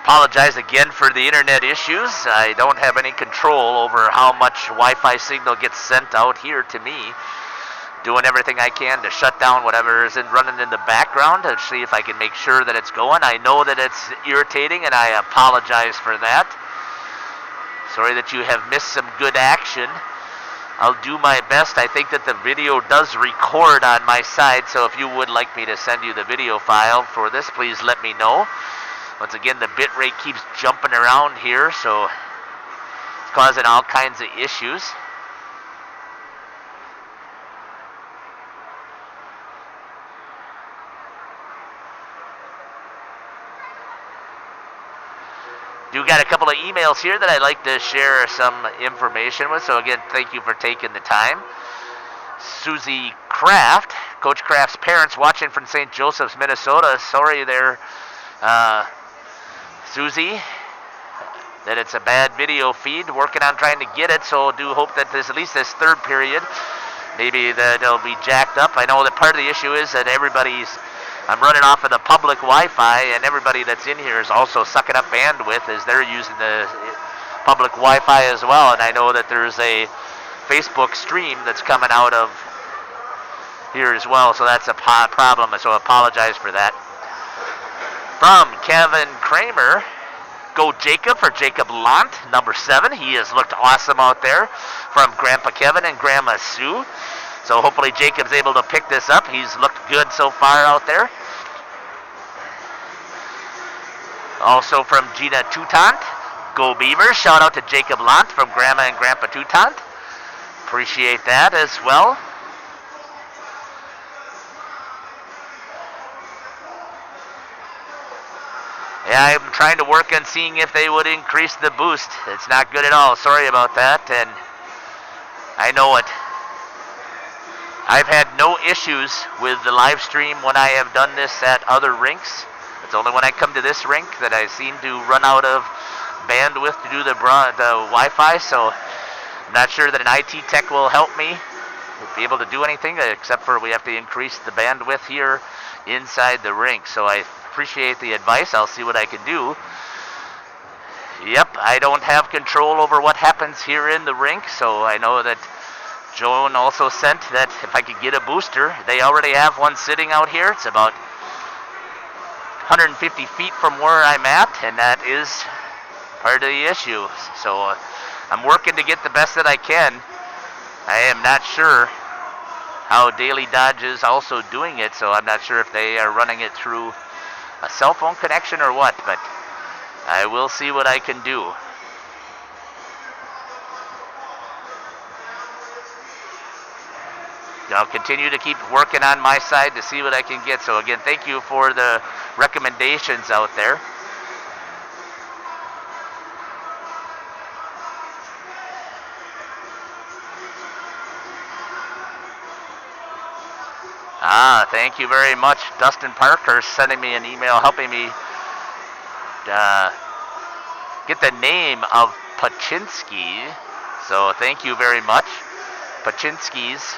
Apologize again for the internet issues. I don't have any control over how much Wi-Fi signal gets sent out here to me. Doing everything I can to shut down whatever is running in the background to see if I can make sure that it's going. I know that it's irritating, and I apologize for that. Sorry that you have missed some good action. I'll do my best. I think that the video does record on my side, so if you would like me to send you the video file for this, please let me know. Once again, the bit rate keeps jumping around here, so it's causing all kinds of issues. Do got a couple of emails here that I'd like to share some information with. So again, thank you for taking the time. Susie Kraft, Coach Kraft's parents watching from St. Joseph's, Minnesota. Sorry there, Susie, that it's a bad video feed. Working on trying to get it, so do hope that at least this third period, maybe that it'll be jacked up. I know that part of the issue is that I'm running off of the public Wi-Fi, and everybody that's in here is also sucking up bandwidth as they're using the public Wi-Fi as well. And I know that there's a Facebook stream that's coming out of here as well, so that's a problem, so I apologize for that. From Kevin Kramer, go Jacob for Jacob Lant, number 7. He has looked awesome out there, from Grandpa Kevin and Grandma Sue. So hopefully Jacob's able to pick this up. He's looked good so far out there. Also from Gina Toutant, go Beaver. Shout out to Jacob Lant from Grandma and Grandpa Toutant. Appreciate that as well. Yeah, I'm trying to work on seeing if they would increase the boost. It's not good at all. Sorry about that, and I know it. I've had no issues with the live stream when I have done this at other rinks. It's only when I come to this rink that I seem to run out of bandwidth to do the Wi-Fi, so I'm not sure that an IT tech will help me be able to do anything, except for we have to increase the bandwidth here inside the rink. So I appreciate the advice. I'll see what I can do. Yep, I don't have control over what happens here in the rink, so I know that Joan also sent that if I could get a booster. They already have one sitting out here. It's about 150 feet from where I'm at, and that is part of the issue. So I'm working to get the best that I can. I am not sure how Daily Dodge is also doing it, so I'm not sure if they are running it through a cell phone connection or what, but I will see what I can do. I'll continue to keep working on my side to see what I can get. So again, thank you for the recommendations out there. Thank you very much, Dustin Parker, sending me an email, helping me get the name of Paczynski. So thank you very much. Paczynski's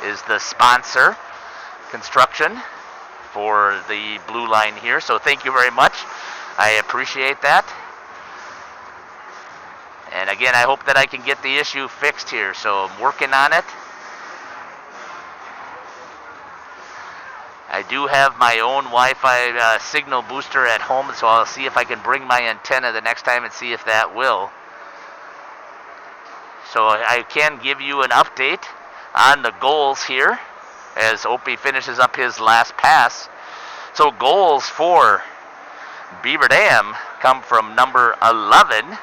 is the sponsor construction for the blue line here, so thank you very much. I appreciate that. And again, I hope that I can get the issue fixed here, so I'm working on it. I do have my own Wi-Fi signal booster at home, so I'll see if I can bring my antenna the next time and see if that will. So I can give you an update on the goals here as Opie finishes up his last pass. So goals for Beaver Dam come from number 11,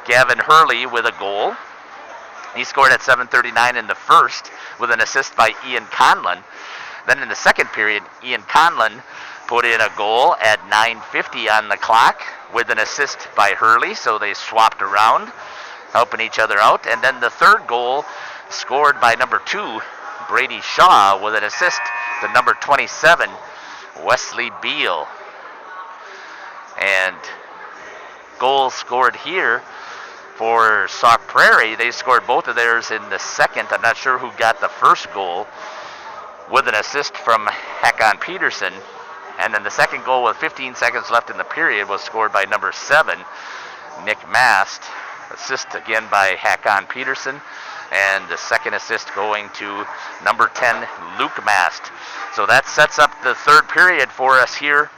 Gavin Hurley, with a goal. He scored at 7:39 in the first with an assist by Ian Conlon. Then in the second period, Ian Conlon put in a goal at 9:50 on the clock with an assist by Hurley, so they swapped around, helping each other out. And then the third goal scored by number 2, Brady Shaw, with an assist to number 27, Wesley Beal. And goals scored here for Sauk Prairie. They scored both of theirs in the second. I'm not sure who got the first goal. with an assist from Hakon Peterson. And then the second goal with 15 seconds left in the period was scored by number 7, Nick Mast. Assist again by Hakon Peterson. And the second assist going to number 10, Luke Mast. So that sets up the third period for us here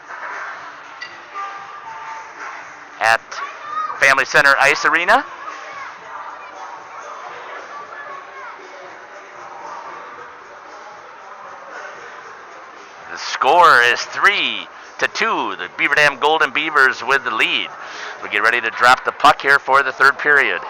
at Family Center Ice Arena. The score is 3-2. The Beaver Dam Golden Beavers with the lead. We get ready to drop the puck here for the third period.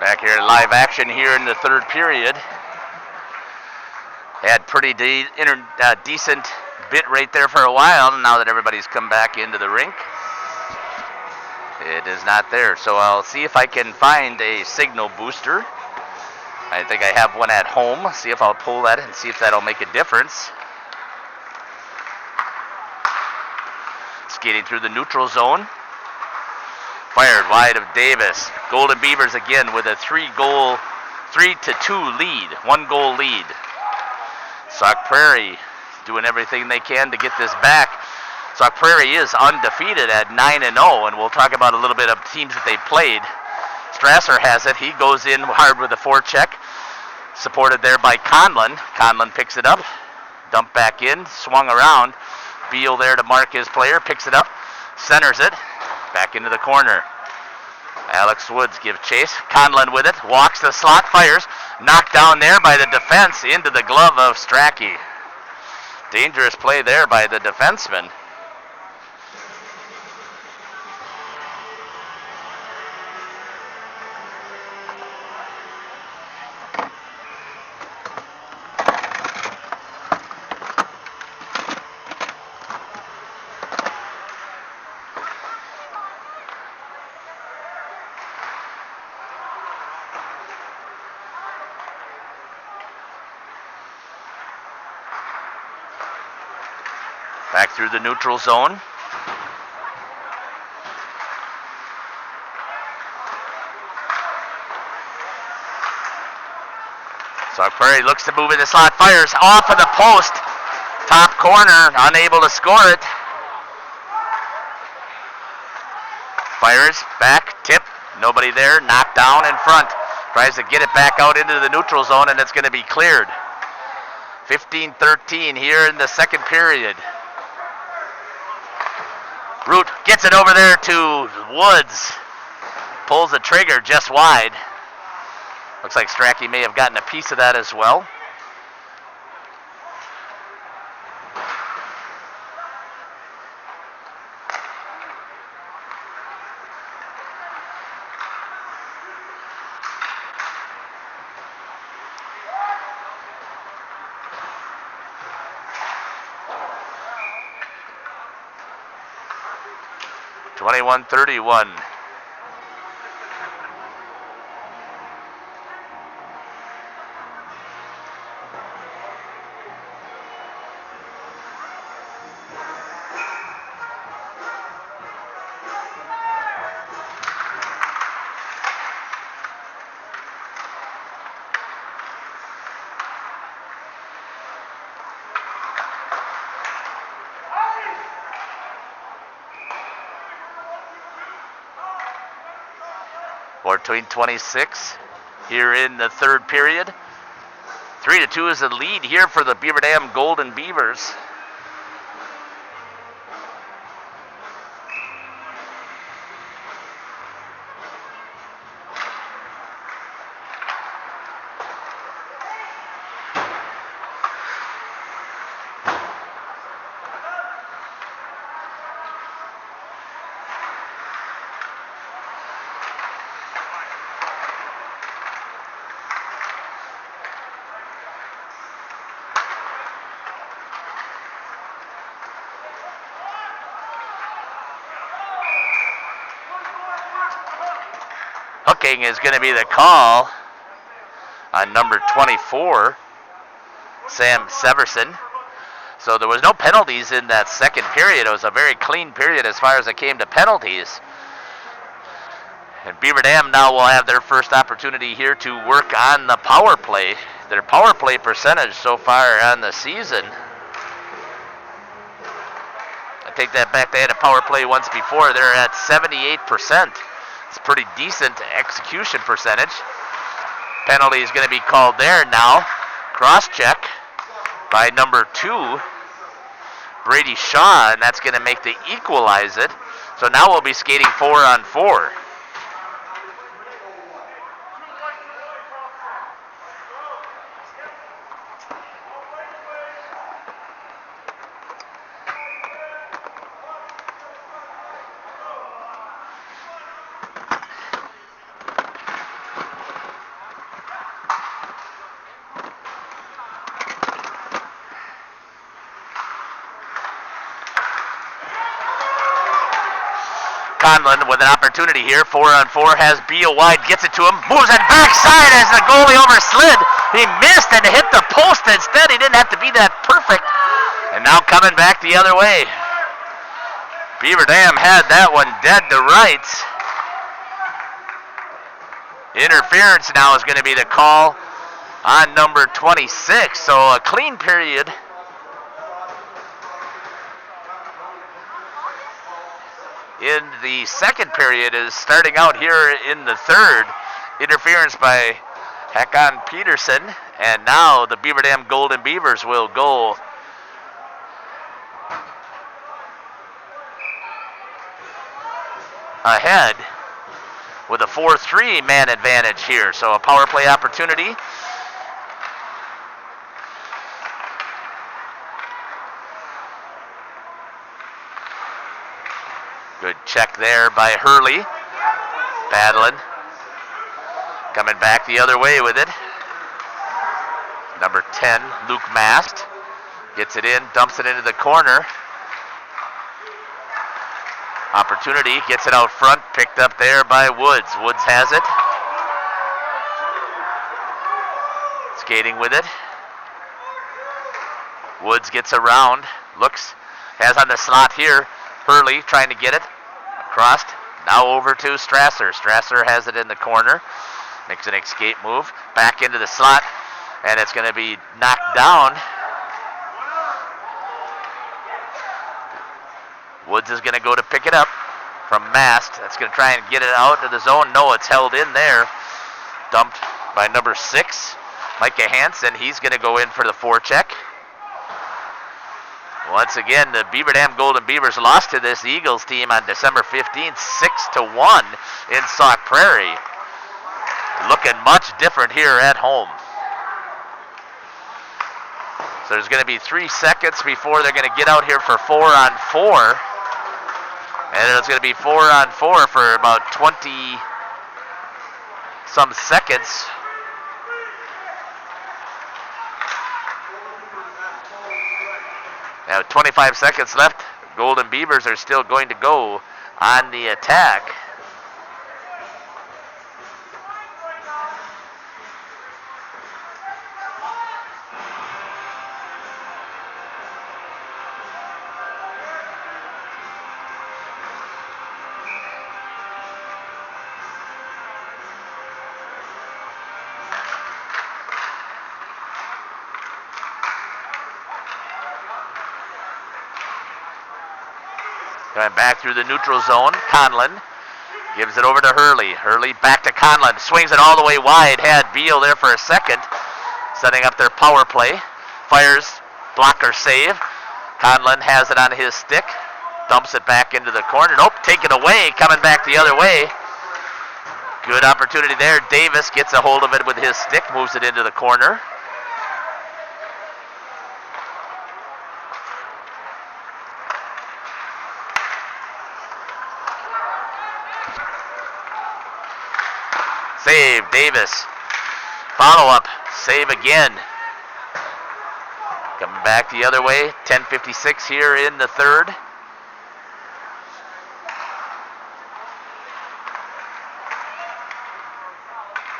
Back here in live action here in the third period. Had pretty decent bit rate there for a while. Now that everybody's come back into the rink, it is not there. So I'll see if I can find a signal booster. I think I have one at home. See if I'll pull that and see if that'll make a difference. Skating through the neutral zone. Fired wide of Davis. Golden Beavers again with a 3-2 lead. 1-goal lead. Sauk Prairie doing everything they can to get this back. Sauk Prairie is undefeated at 9-0, and we'll talk about a little bit of teams that they played. Strasser has it. He goes in hard with a forecheck, supported there by Conlon. Conlon picks it up, dumped back in, swung around. Beal there to mark his player, picks it up, centers it, back into the corner. Alex Woods gives chase. Conlon with it, walks the slot, fires. Knocked down there by the defense into the glove of Strachey. Dangerous play there by the defenseman. Back through the neutral zone. Sauk Prairie looks to move in the slot, fires off of the post. Top corner, unable to score it. Fires, back, tip, nobody there, knocked down in front. Tries to get it back out into the neutral zone, and it's going to be cleared. 15-13 here in the second period. Root gets it over there to Woods. Pulls the trigger just wide. Looks like Strachey may have gotten a piece of that as well. 21-31. Between 26 here in the third period. 3-2 is the lead here for the Beaver Dam Golden Beavers. Hooking is going to be the call on number 24, Sam Severson. So there was no penalties in that second period. It was a very clean period as far as it came to penalties. And Beaver Dam now will have their first opportunity here to work on the power play. Their power play percentage so far on the season, I take that back, they had a power play once before. They're at 78%. It's pretty decent execution percentage. Penalty is going to be called there now. Cross check by number 2, Brady Shaw, and that's going to make the equalize it. So now we'll be skating 4-on-4. Conlon with an opportunity here. 4-on-4 has Beal wide, gets it to him, moves it backside as the goalie overslid. He missed and hit the post instead. He didn't have to be that perfect. And now coming back the other way. Beaver Dam had that one dead to rights. Interference now is going to be the call on number 26. So a clean period. In the second period is starting out here in the third. Interference by Hakon Peterson. And now the Beaver Dam Golden Beavers will go ahead with a 4-3 man advantage here. So a power play opportunity. Good check there by Hurley. Battling. Coming back the other way with it. Number 10, Luke Mast. Gets it in, dumps it into the corner. Opportunity, gets it out front, picked up there by Woods. Woods has it. Skating with it. Woods gets around, looks, has on the slot here. Hurley trying to get it across. Now over to Strasser. Strasser has it in the corner. Makes an escape move. Back into the slot. And it's going to be knocked down. Woods is going to go to pick it up from Mast. That's going to try and get it out to the zone. No, it's held in there. Dumped by number 6, Micah Hansen. He's going to go in for the forecheck. Once again, the Beaver Dam Golden Beavers lost to this Eagles team on December 15th, 6-1 in Sauk Prairie. Looking much different here at home. So there's going to be 3 seconds before they're going to get out here for 4-on-4. And it's going to be 4-on-4 for about 20-some seconds. Now 25 seconds left. Golden Beavers are still going to go on the attack. Coming back through the neutral zone, Conlon gives it over to Hurley. Hurley back to Conlon, swings it all the way wide. Had Beal there for a second, setting up their power play. Fires, blocker save. Conlon has it on his stick, dumps it back into the corner. Nope, taken away, coming back the other way. Good opportunity there. Davis gets a hold of it with his stick, moves it into the corner. Save, Davis. Follow up, save again. Coming back the other way, 10:56 here in the third.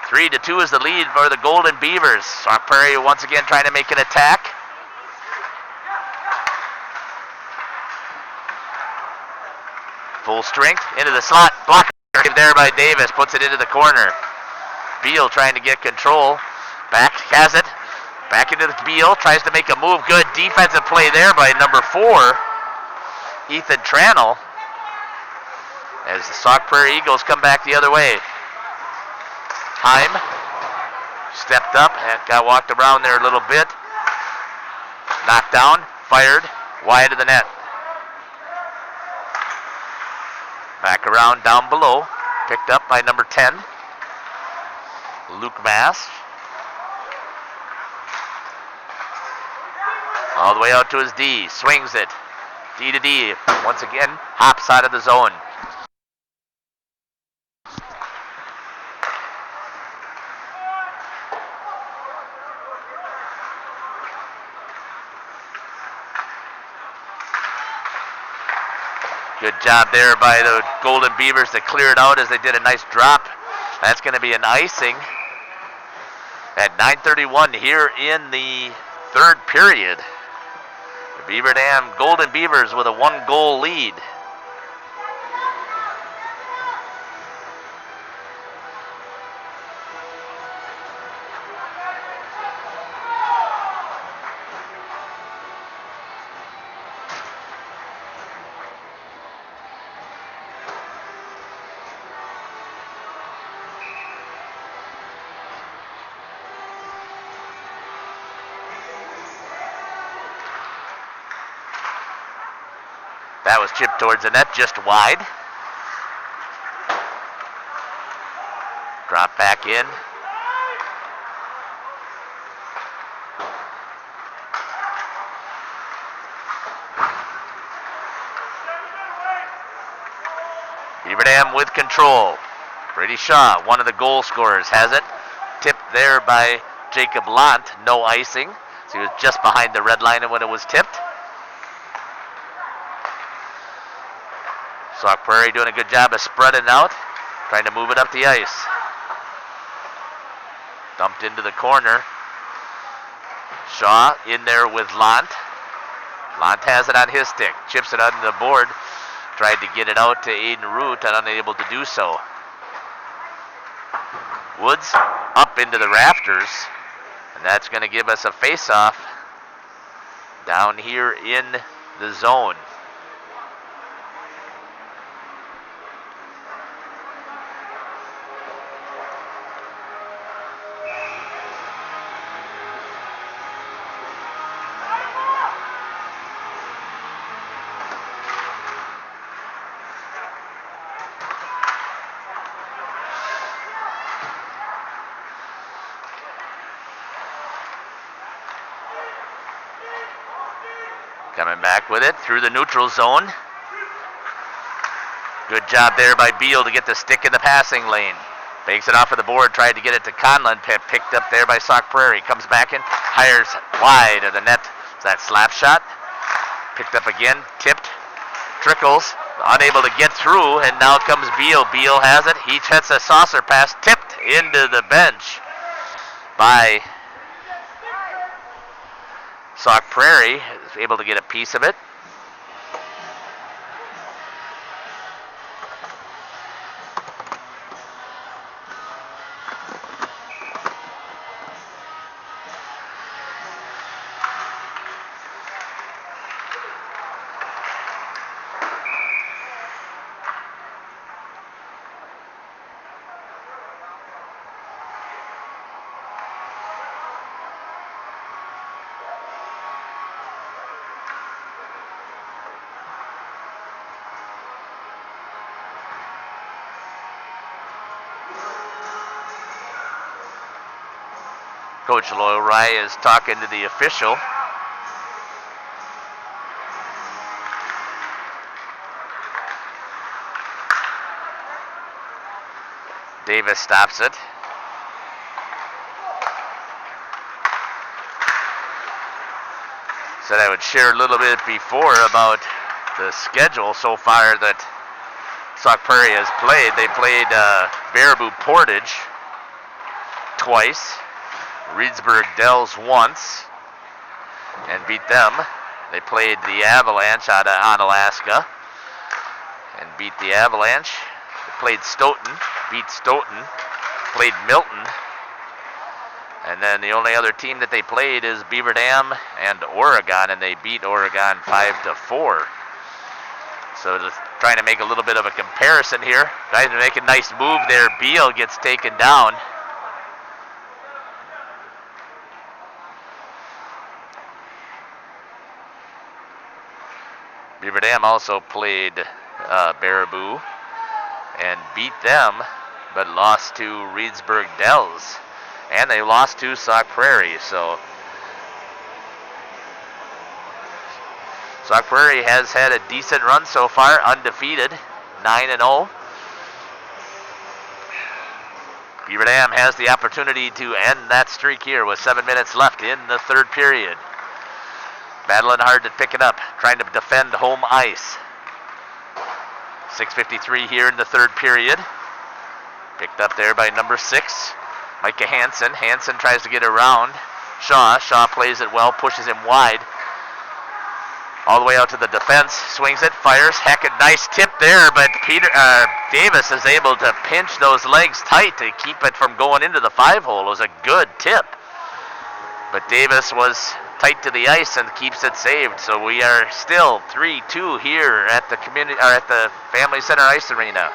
Three to 2 is the lead for the Golden Beavers. Sauk Prairie once again trying to make an attack. Full strength into the slot, blocker there by Davis, puts it into the corner. Beal trying to get control. Back, has it. Back into the Beal, tries to make a move. Good defensive play there by number 4, Ethan Trannell. As the Sauk Prairie Eagles come back the other way. Heim stepped up and got walked around there a little bit. Knocked down, fired, wide of the net. Back around down below, picked up by number 10. Luke Mass. All the way out to his D. Swings it. D to D. Once again, hops out of the zone. Good job there by the Golden Beavers to clear it out as they did a nice drop. That's going to be an icing at 9:31 here in the third period. The Beaver Dam Golden Beavers with a 1-goal lead. That was chipped towards the net, just wide. Drop back in. Beaver Dam with control. Brady Shaw, one of the goal scorers, has it. Tipped there by Jacob Lant, no icing. So he was just behind the red line when it was tipped. Sauk Prairie doing a good job of spreading out, trying to move it up the ice. Dumped into the corner. Shaw in there with Lant. Lant has it on his stick, chips it on the board. Tried to get it out to Aiden Root and unable to do so. Woods up into the rafters, and that's going to give us a face-off down here in the zone. Coming back with it through the neutral zone. Good job there by Beal to get the stick in the passing lane. Fakes it off of the board, tried to get it to Conlon. Picked up there by Sauk Prairie. Comes back in, hires wide of the net. Is that slap shot? Picked up again, tipped, trickles, unable to get through, and now comes Beal. Beal has it. He hits a saucer pass, tipped into the bench by Sauk Prairie. Is able to get a piece of it. Coach Loy is talking to the official. Davis stops it. Said I would share a little bit before about the schedule so far that Sauk Prairie has played. They played Baraboo Portage twice, Reedsburg Dells once, and beat them. They played the Avalanche out of Onalaska and beat the Avalanche. They played Stoughton, beat Stoughton, played Milton, and then the only other team that they played is Beaver Dam and Oregon, and they beat Oregon 5-4. So just trying to make a little bit of a comparison here. Trying to make a nice move there. Beal gets taken down. Beaver Dam also played Baraboo and beat them, but lost to Reedsburg Dells. And they lost to Sauk Prairie. So Sauk Prairie has had a decent run so far, undefeated, 9-0. Beaver Dam has the opportunity to end that streak here with 7 minutes left in the third period. Battling hard to pick it up, trying to defend home ice. 6:53 here in the third period. Picked up there by number 6, Micah Hansen. Hansen tries to get around Shaw. Shaw plays it well, pushes him wide. All the way out to the defense, swings it, fires. Heck, a nice tip there, but Davis is able to pinch those legs tight to keep it from going into the 5-hole. It was a good tip. But Davis was tight to the ice and keeps it saved. So we are still 3-2 here at the Family Center Ice Arena.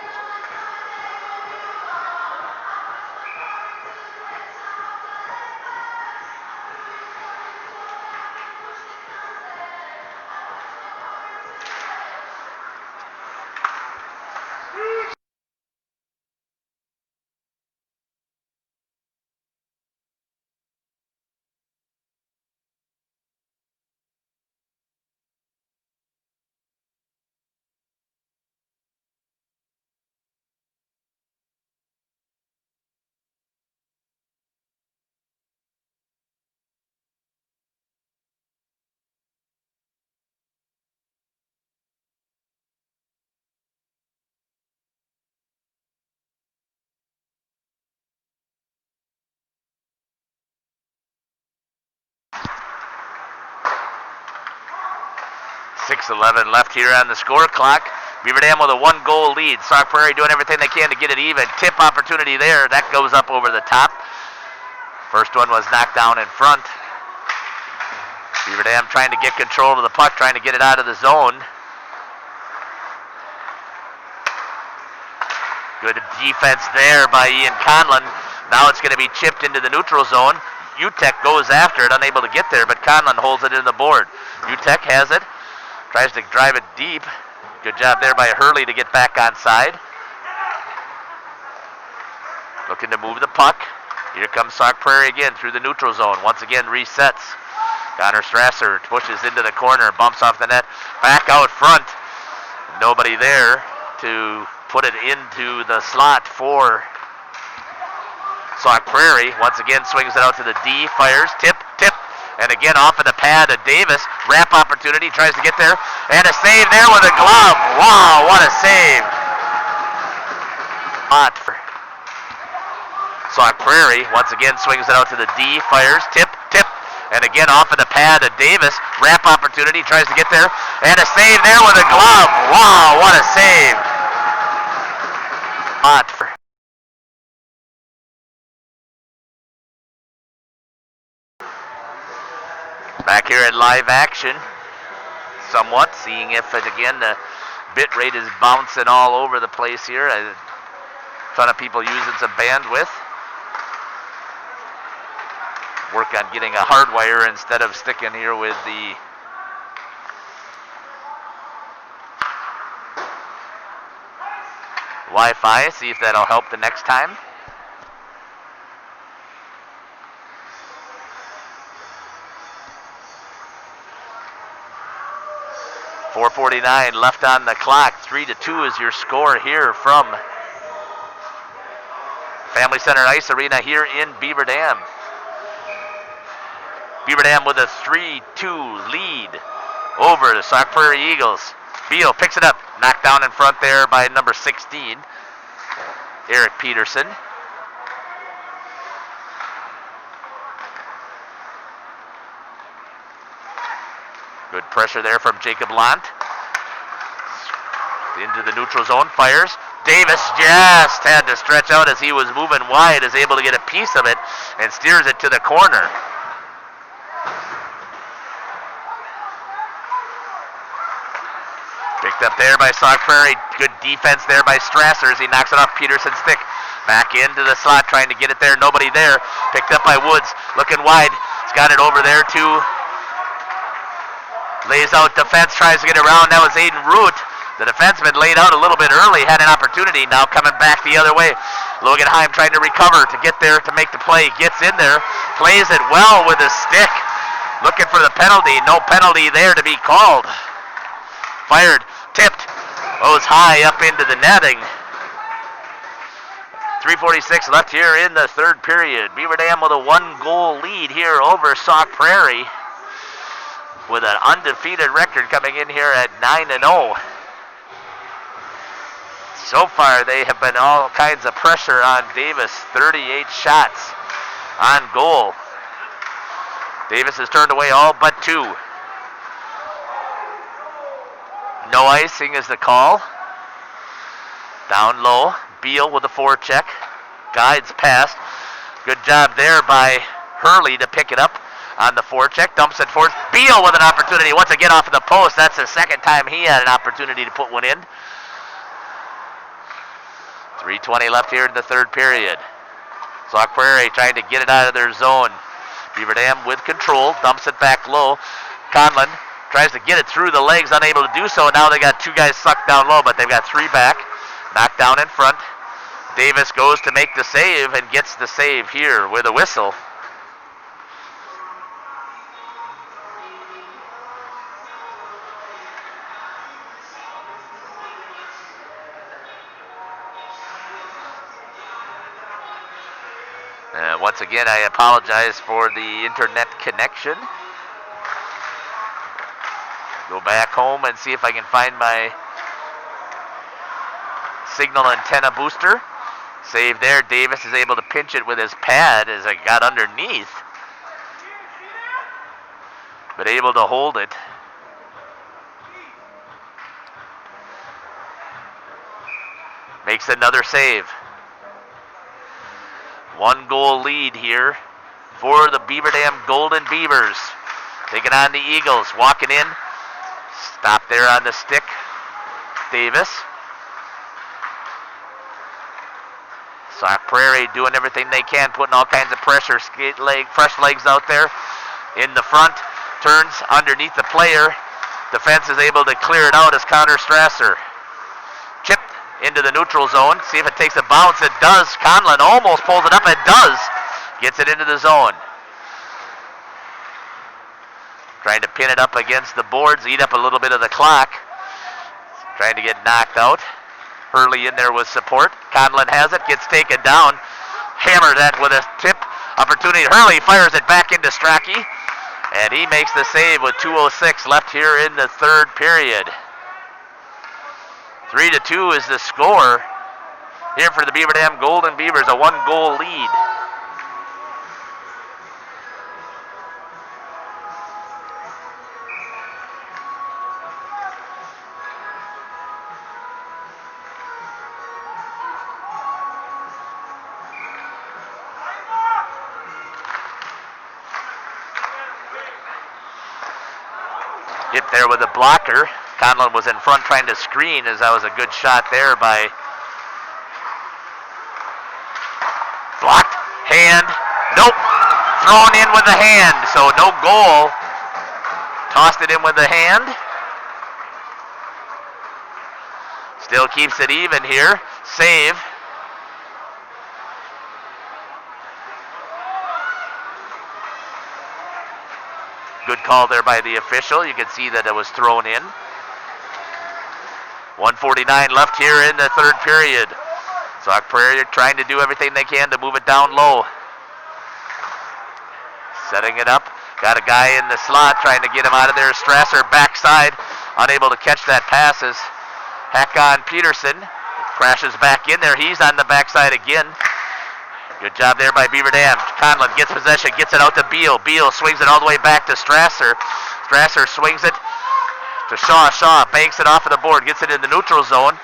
.6:11 left here on the score clock. Beaver Dam with a 1-goal lead. Sauk Prairie doing everything they can to get it even. Tip opportunity there. That goes up over the top. First one was knocked down in front. Beaver Dam trying to get control of the puck, trying to get it out of the zone. Good defense there by Ian Conlon. Now it's going to be chipped into the neutral zone. UTEC goes after it, unable to get there, but Conlon holds it in the board. UTEC has it. Tries to drive it deep. Good job there by Hurley to get back on side. Looking to move the puck. Here comes Sauk Prairie again through the neutral zone. Once again resets. Connor Strasser pushes into the corner, bumps off the net. Back out front. Nobody there to put it into the slot for Sauk Prairie. Once again swings it out to the D. Fires. Tip. And again, off of the pad of Davis. Wrap opportunity, tries to get there. And a save there with a glove. Wow, what a save. Hot for Sauk Prairie. Once again, swings it out to the D. Fires. Tip. And again, off of the pad of Davis. Wrap opportunity, tries to get there. And a save there with a glove. Wow, what a save. Hot for back here at live action, somewhat, seeing if it again, the bit rate is bouncing all over the place here. A ton of people using some bandwidth. Work on getting a hard wire instead of sticking here with the Wi-Fi. See if that'll help the next time. .449 left on the clock. 3-2 is your score here from Family Center Ice Arena here in Beaver Dam. Beaver Dam with a 3-2 lead over the Sauk Prairie Eagles. Beal picks it up, knocked down in front there by number 16, Eric Peterson. Good pressure there from Jacob Lant. Into the neutral zone, fires. Davis just had to stretch out as he was moving wide, is able to get a piece of it and steers it to the corner. Picked up there by Sauk Prairie. Good defense there by Strasser as he knocks it off Peterson's stick. Back into the slot, trying to get it there. Nobody there. Picked up by Woods. Looking wide. He's got it over there to lays out defense, tries to get around. That was Aiden Root. The defenseman laid out a little bit early, had an opportunity. Now coming back the other way. Logan Heim trying to recover to get there to make the play. Gets in there, plays it well with his stick. Looking for the penalty. No penalty there to be called. Fired, tipped, goes high up into the netting. 3:46 left here in the third period. Beaver Dam with a 1-goal lead here over Sauk Prairie, with an undefeated record coming in here at 9-0. So far, they have been all kinds of pressure on Davis. 38 shots on goal. Davis has turned away all but 2. No icing is the call. Down low, Beal with a forecheck. Guides past. Good job there by Hurley to pick it up on the forecheck. Dumps it forward. Beal with an opportunity once again off of the post. That's the second time he had an opportunity to put one in. 3:20 left here in the third period. Sauk Prairie trying to get it out of their zone. Beaver Dam with control. Dumps it back low. Conlon tries to get it through the legs, unable to do so. Now they got 2 guys sucked down low, but they've got 3 back. Knocked down in front. Davis goes to make the save and gets the save here with a whistle. Once again, I apologize for the internet connection. Go back home and see if I can find my signal antenna booster. Save there. Davis is able to pinch it with his pad as it got underneath, but able to hold it. Makes another save. 1-goal lead here for the Beaver Dam Golden Beavers. Taking on the Eagles. Walking in. Stop there on the stick. Davis. Sauk Prairie doing everything they can, putting all kinds of pressure. Fresh legs out there in the front. Turns underneath the player. Defense is able to clear it out as Connor Strasser. Chipped into the neutral zone. See if it takes a bounce. It does. Conlon almost pulls it up. It does. Gets it into the zone. Trying to pin it up against the boards, eat up a little bit of the clock. Trying to get knocked out. Hurley in there with support. Conlon has it, gets taken down. Hammer that with a tip opportunity. Hurley fires it back into Strachey. And he makes the save with 2:06 left here in the third period. 3-2 is the score here for the Beaver Dam Golden Beavers, a 1-goal lead. Hit there with a blocker. Conlon was in front trying to screen, as that was a good shot there by blocked. Hand. Nope. Thrown in with the hand, so no goal. Tossed it in with the hand. Still keeps it even here. Save. Good call there by the official. You can see that it was thrown in. 1:49 left here in the third period. Sauk Prairie trying to do everything they can to move it down low. Setting it up. Got a guy in the slot trying to get him out of there. Strasser backside. Unable to catch that pass as Hakon Peterson crashes back in there. He's on the backside again. Good job there by Beaver Dam. Conlon gets possession, gets it out to Beal. Beal swings it all the way back to Strasser. Strasser swings it to Shaw. Shaw banks it off of the board, gets it in the neutral zone.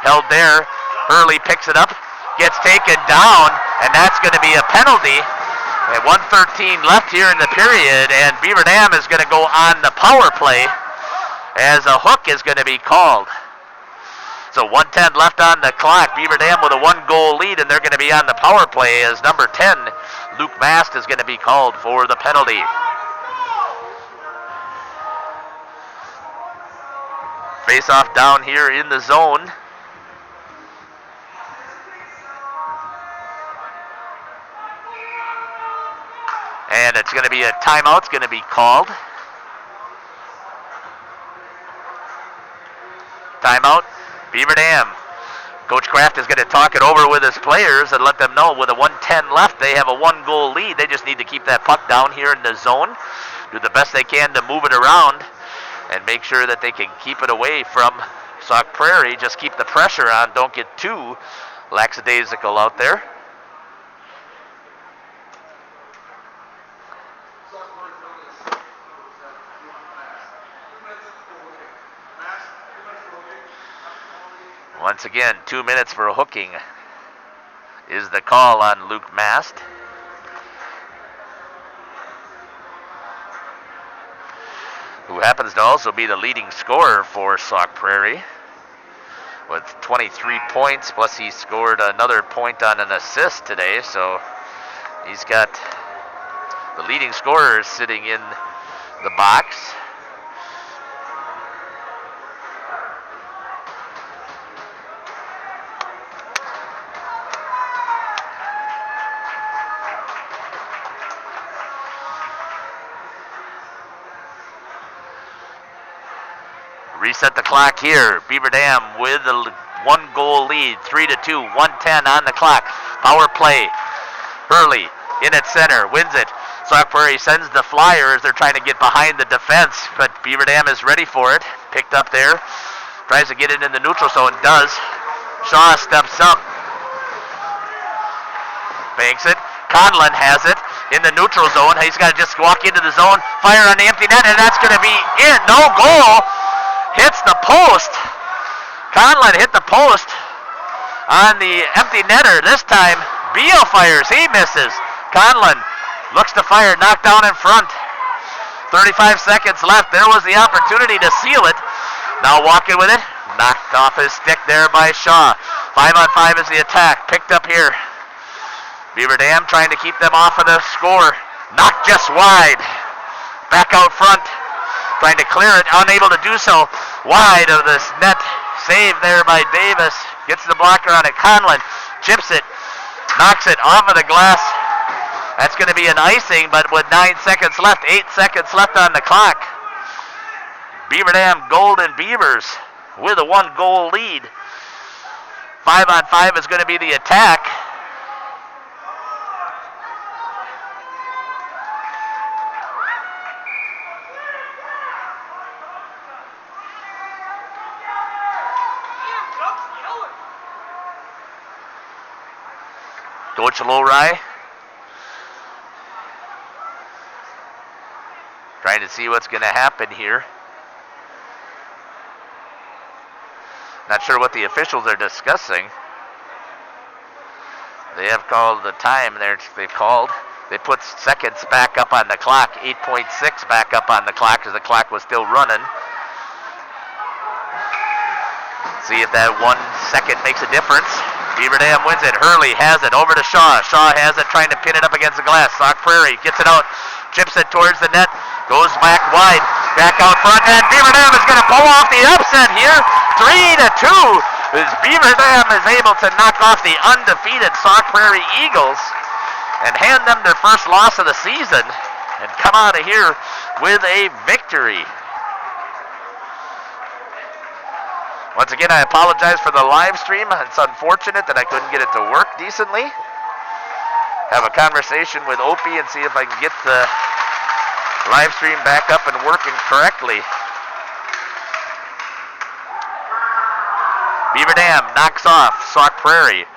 Held there. Hurley picks it up, gets taken down, and that's going to be a penalty. At 1:13 left here in the period, and Beaver Dam is going to go on the power play as a hook is going to be called. So 1:10 left on the clock. Beaver Dam with a 1-goal lead, and they're going to be on the power play as number 10, Luke Mast, is going to be called for the penalty. Face off down here in the zone. And it's going to be a timeout's going to be called. Timeout. Beaver Dam. Coach Kraft is going to talk it over with his players and let them know with a 1:10 left, they have a 1-goal lead. They just need to keep that puck down here in the zone, do the best they can to move it around, and make sure that they can keep it away from Sauk Prairie. Just keep the pressure on. Don't get too lackadaisical out there. Once again, 2 minutes for hooking is the call on Luke Mast. Who happens to also be the leading scorer for Sauk Prairie with 23 points, plus he scored another point on an assist today, so he's got the leading scorer sitting in the box. Reset the clock here. Beaver Dam with a 1-goal lead, 3-2, 1:10 on the clock. Power play. Hurley in at center, wins it. Sauk Prairie sends the flyer as they're trying to get behind the defense, but Beaver Dam is ready for it. Picked up there. Tries to get it in the neutral zone, does. Shaw steps up. Banks it. Conlon has it in the neutral zone. He's got to just walk into the zone, fire on the empty net, and that's going to be in. No goal. Hits the post. Conlon hit the post on the empty netter. This time, Beal fires. He misses. Conlon looks to fire. Knocked down in front. 35 seconds left. There was the opportunity to seal it. Now walking with it. Knocked off his stick there by Shaw. 5-on-5 is the attack. Picked up here. Beaver Dam trying to keep them off of the score. Knocked just wide. Back out front. Trying to clear it, unable to do so. Wide of this net. Save there by Davis. Gets the blocker on it. Conlon chips it. Knocks it off of the glass. That's going to be an icing, but with 9 seconds left, 8 seconds left on the clock. Beaver Dam Golden Beavers with a 1-goal lead. 5-on-5 is going to be the attack. Coach Lowry trying to see what's going to happen here. Not sure what the officials are discussing. They have called the time there. They called. They put seconds back up on the clock, 8.6 back up on the clock because the clock was still running. See if that 1 second makes a difference. Beaver Dam wins it. Hurley has it over to Shaw. Shaw has it, trying to pin it up against the glass. Sauk Prairie gets it out, chips it towards the net, goes back wide, back out front, and Beaver Dam is going to pull off the upset here. 3-2. As Beaver Dam is able to knock off the undefeated Sauk Prairie Eagles and hand them their first loss of the season and come out of here with a victory. Once again, I apologize for the live stream. It's unfortunate that I couldn't get it to work decently. Have a conversation with Opie and see if I can get the live stream back up and working correctly. Beaver Dam knocks off Sauk Prairie.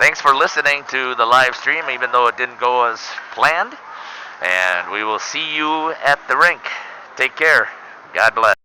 Thanks for listening to the live stream, even though it didn't go as planned. And we will see you at the rink. Take care. God bless.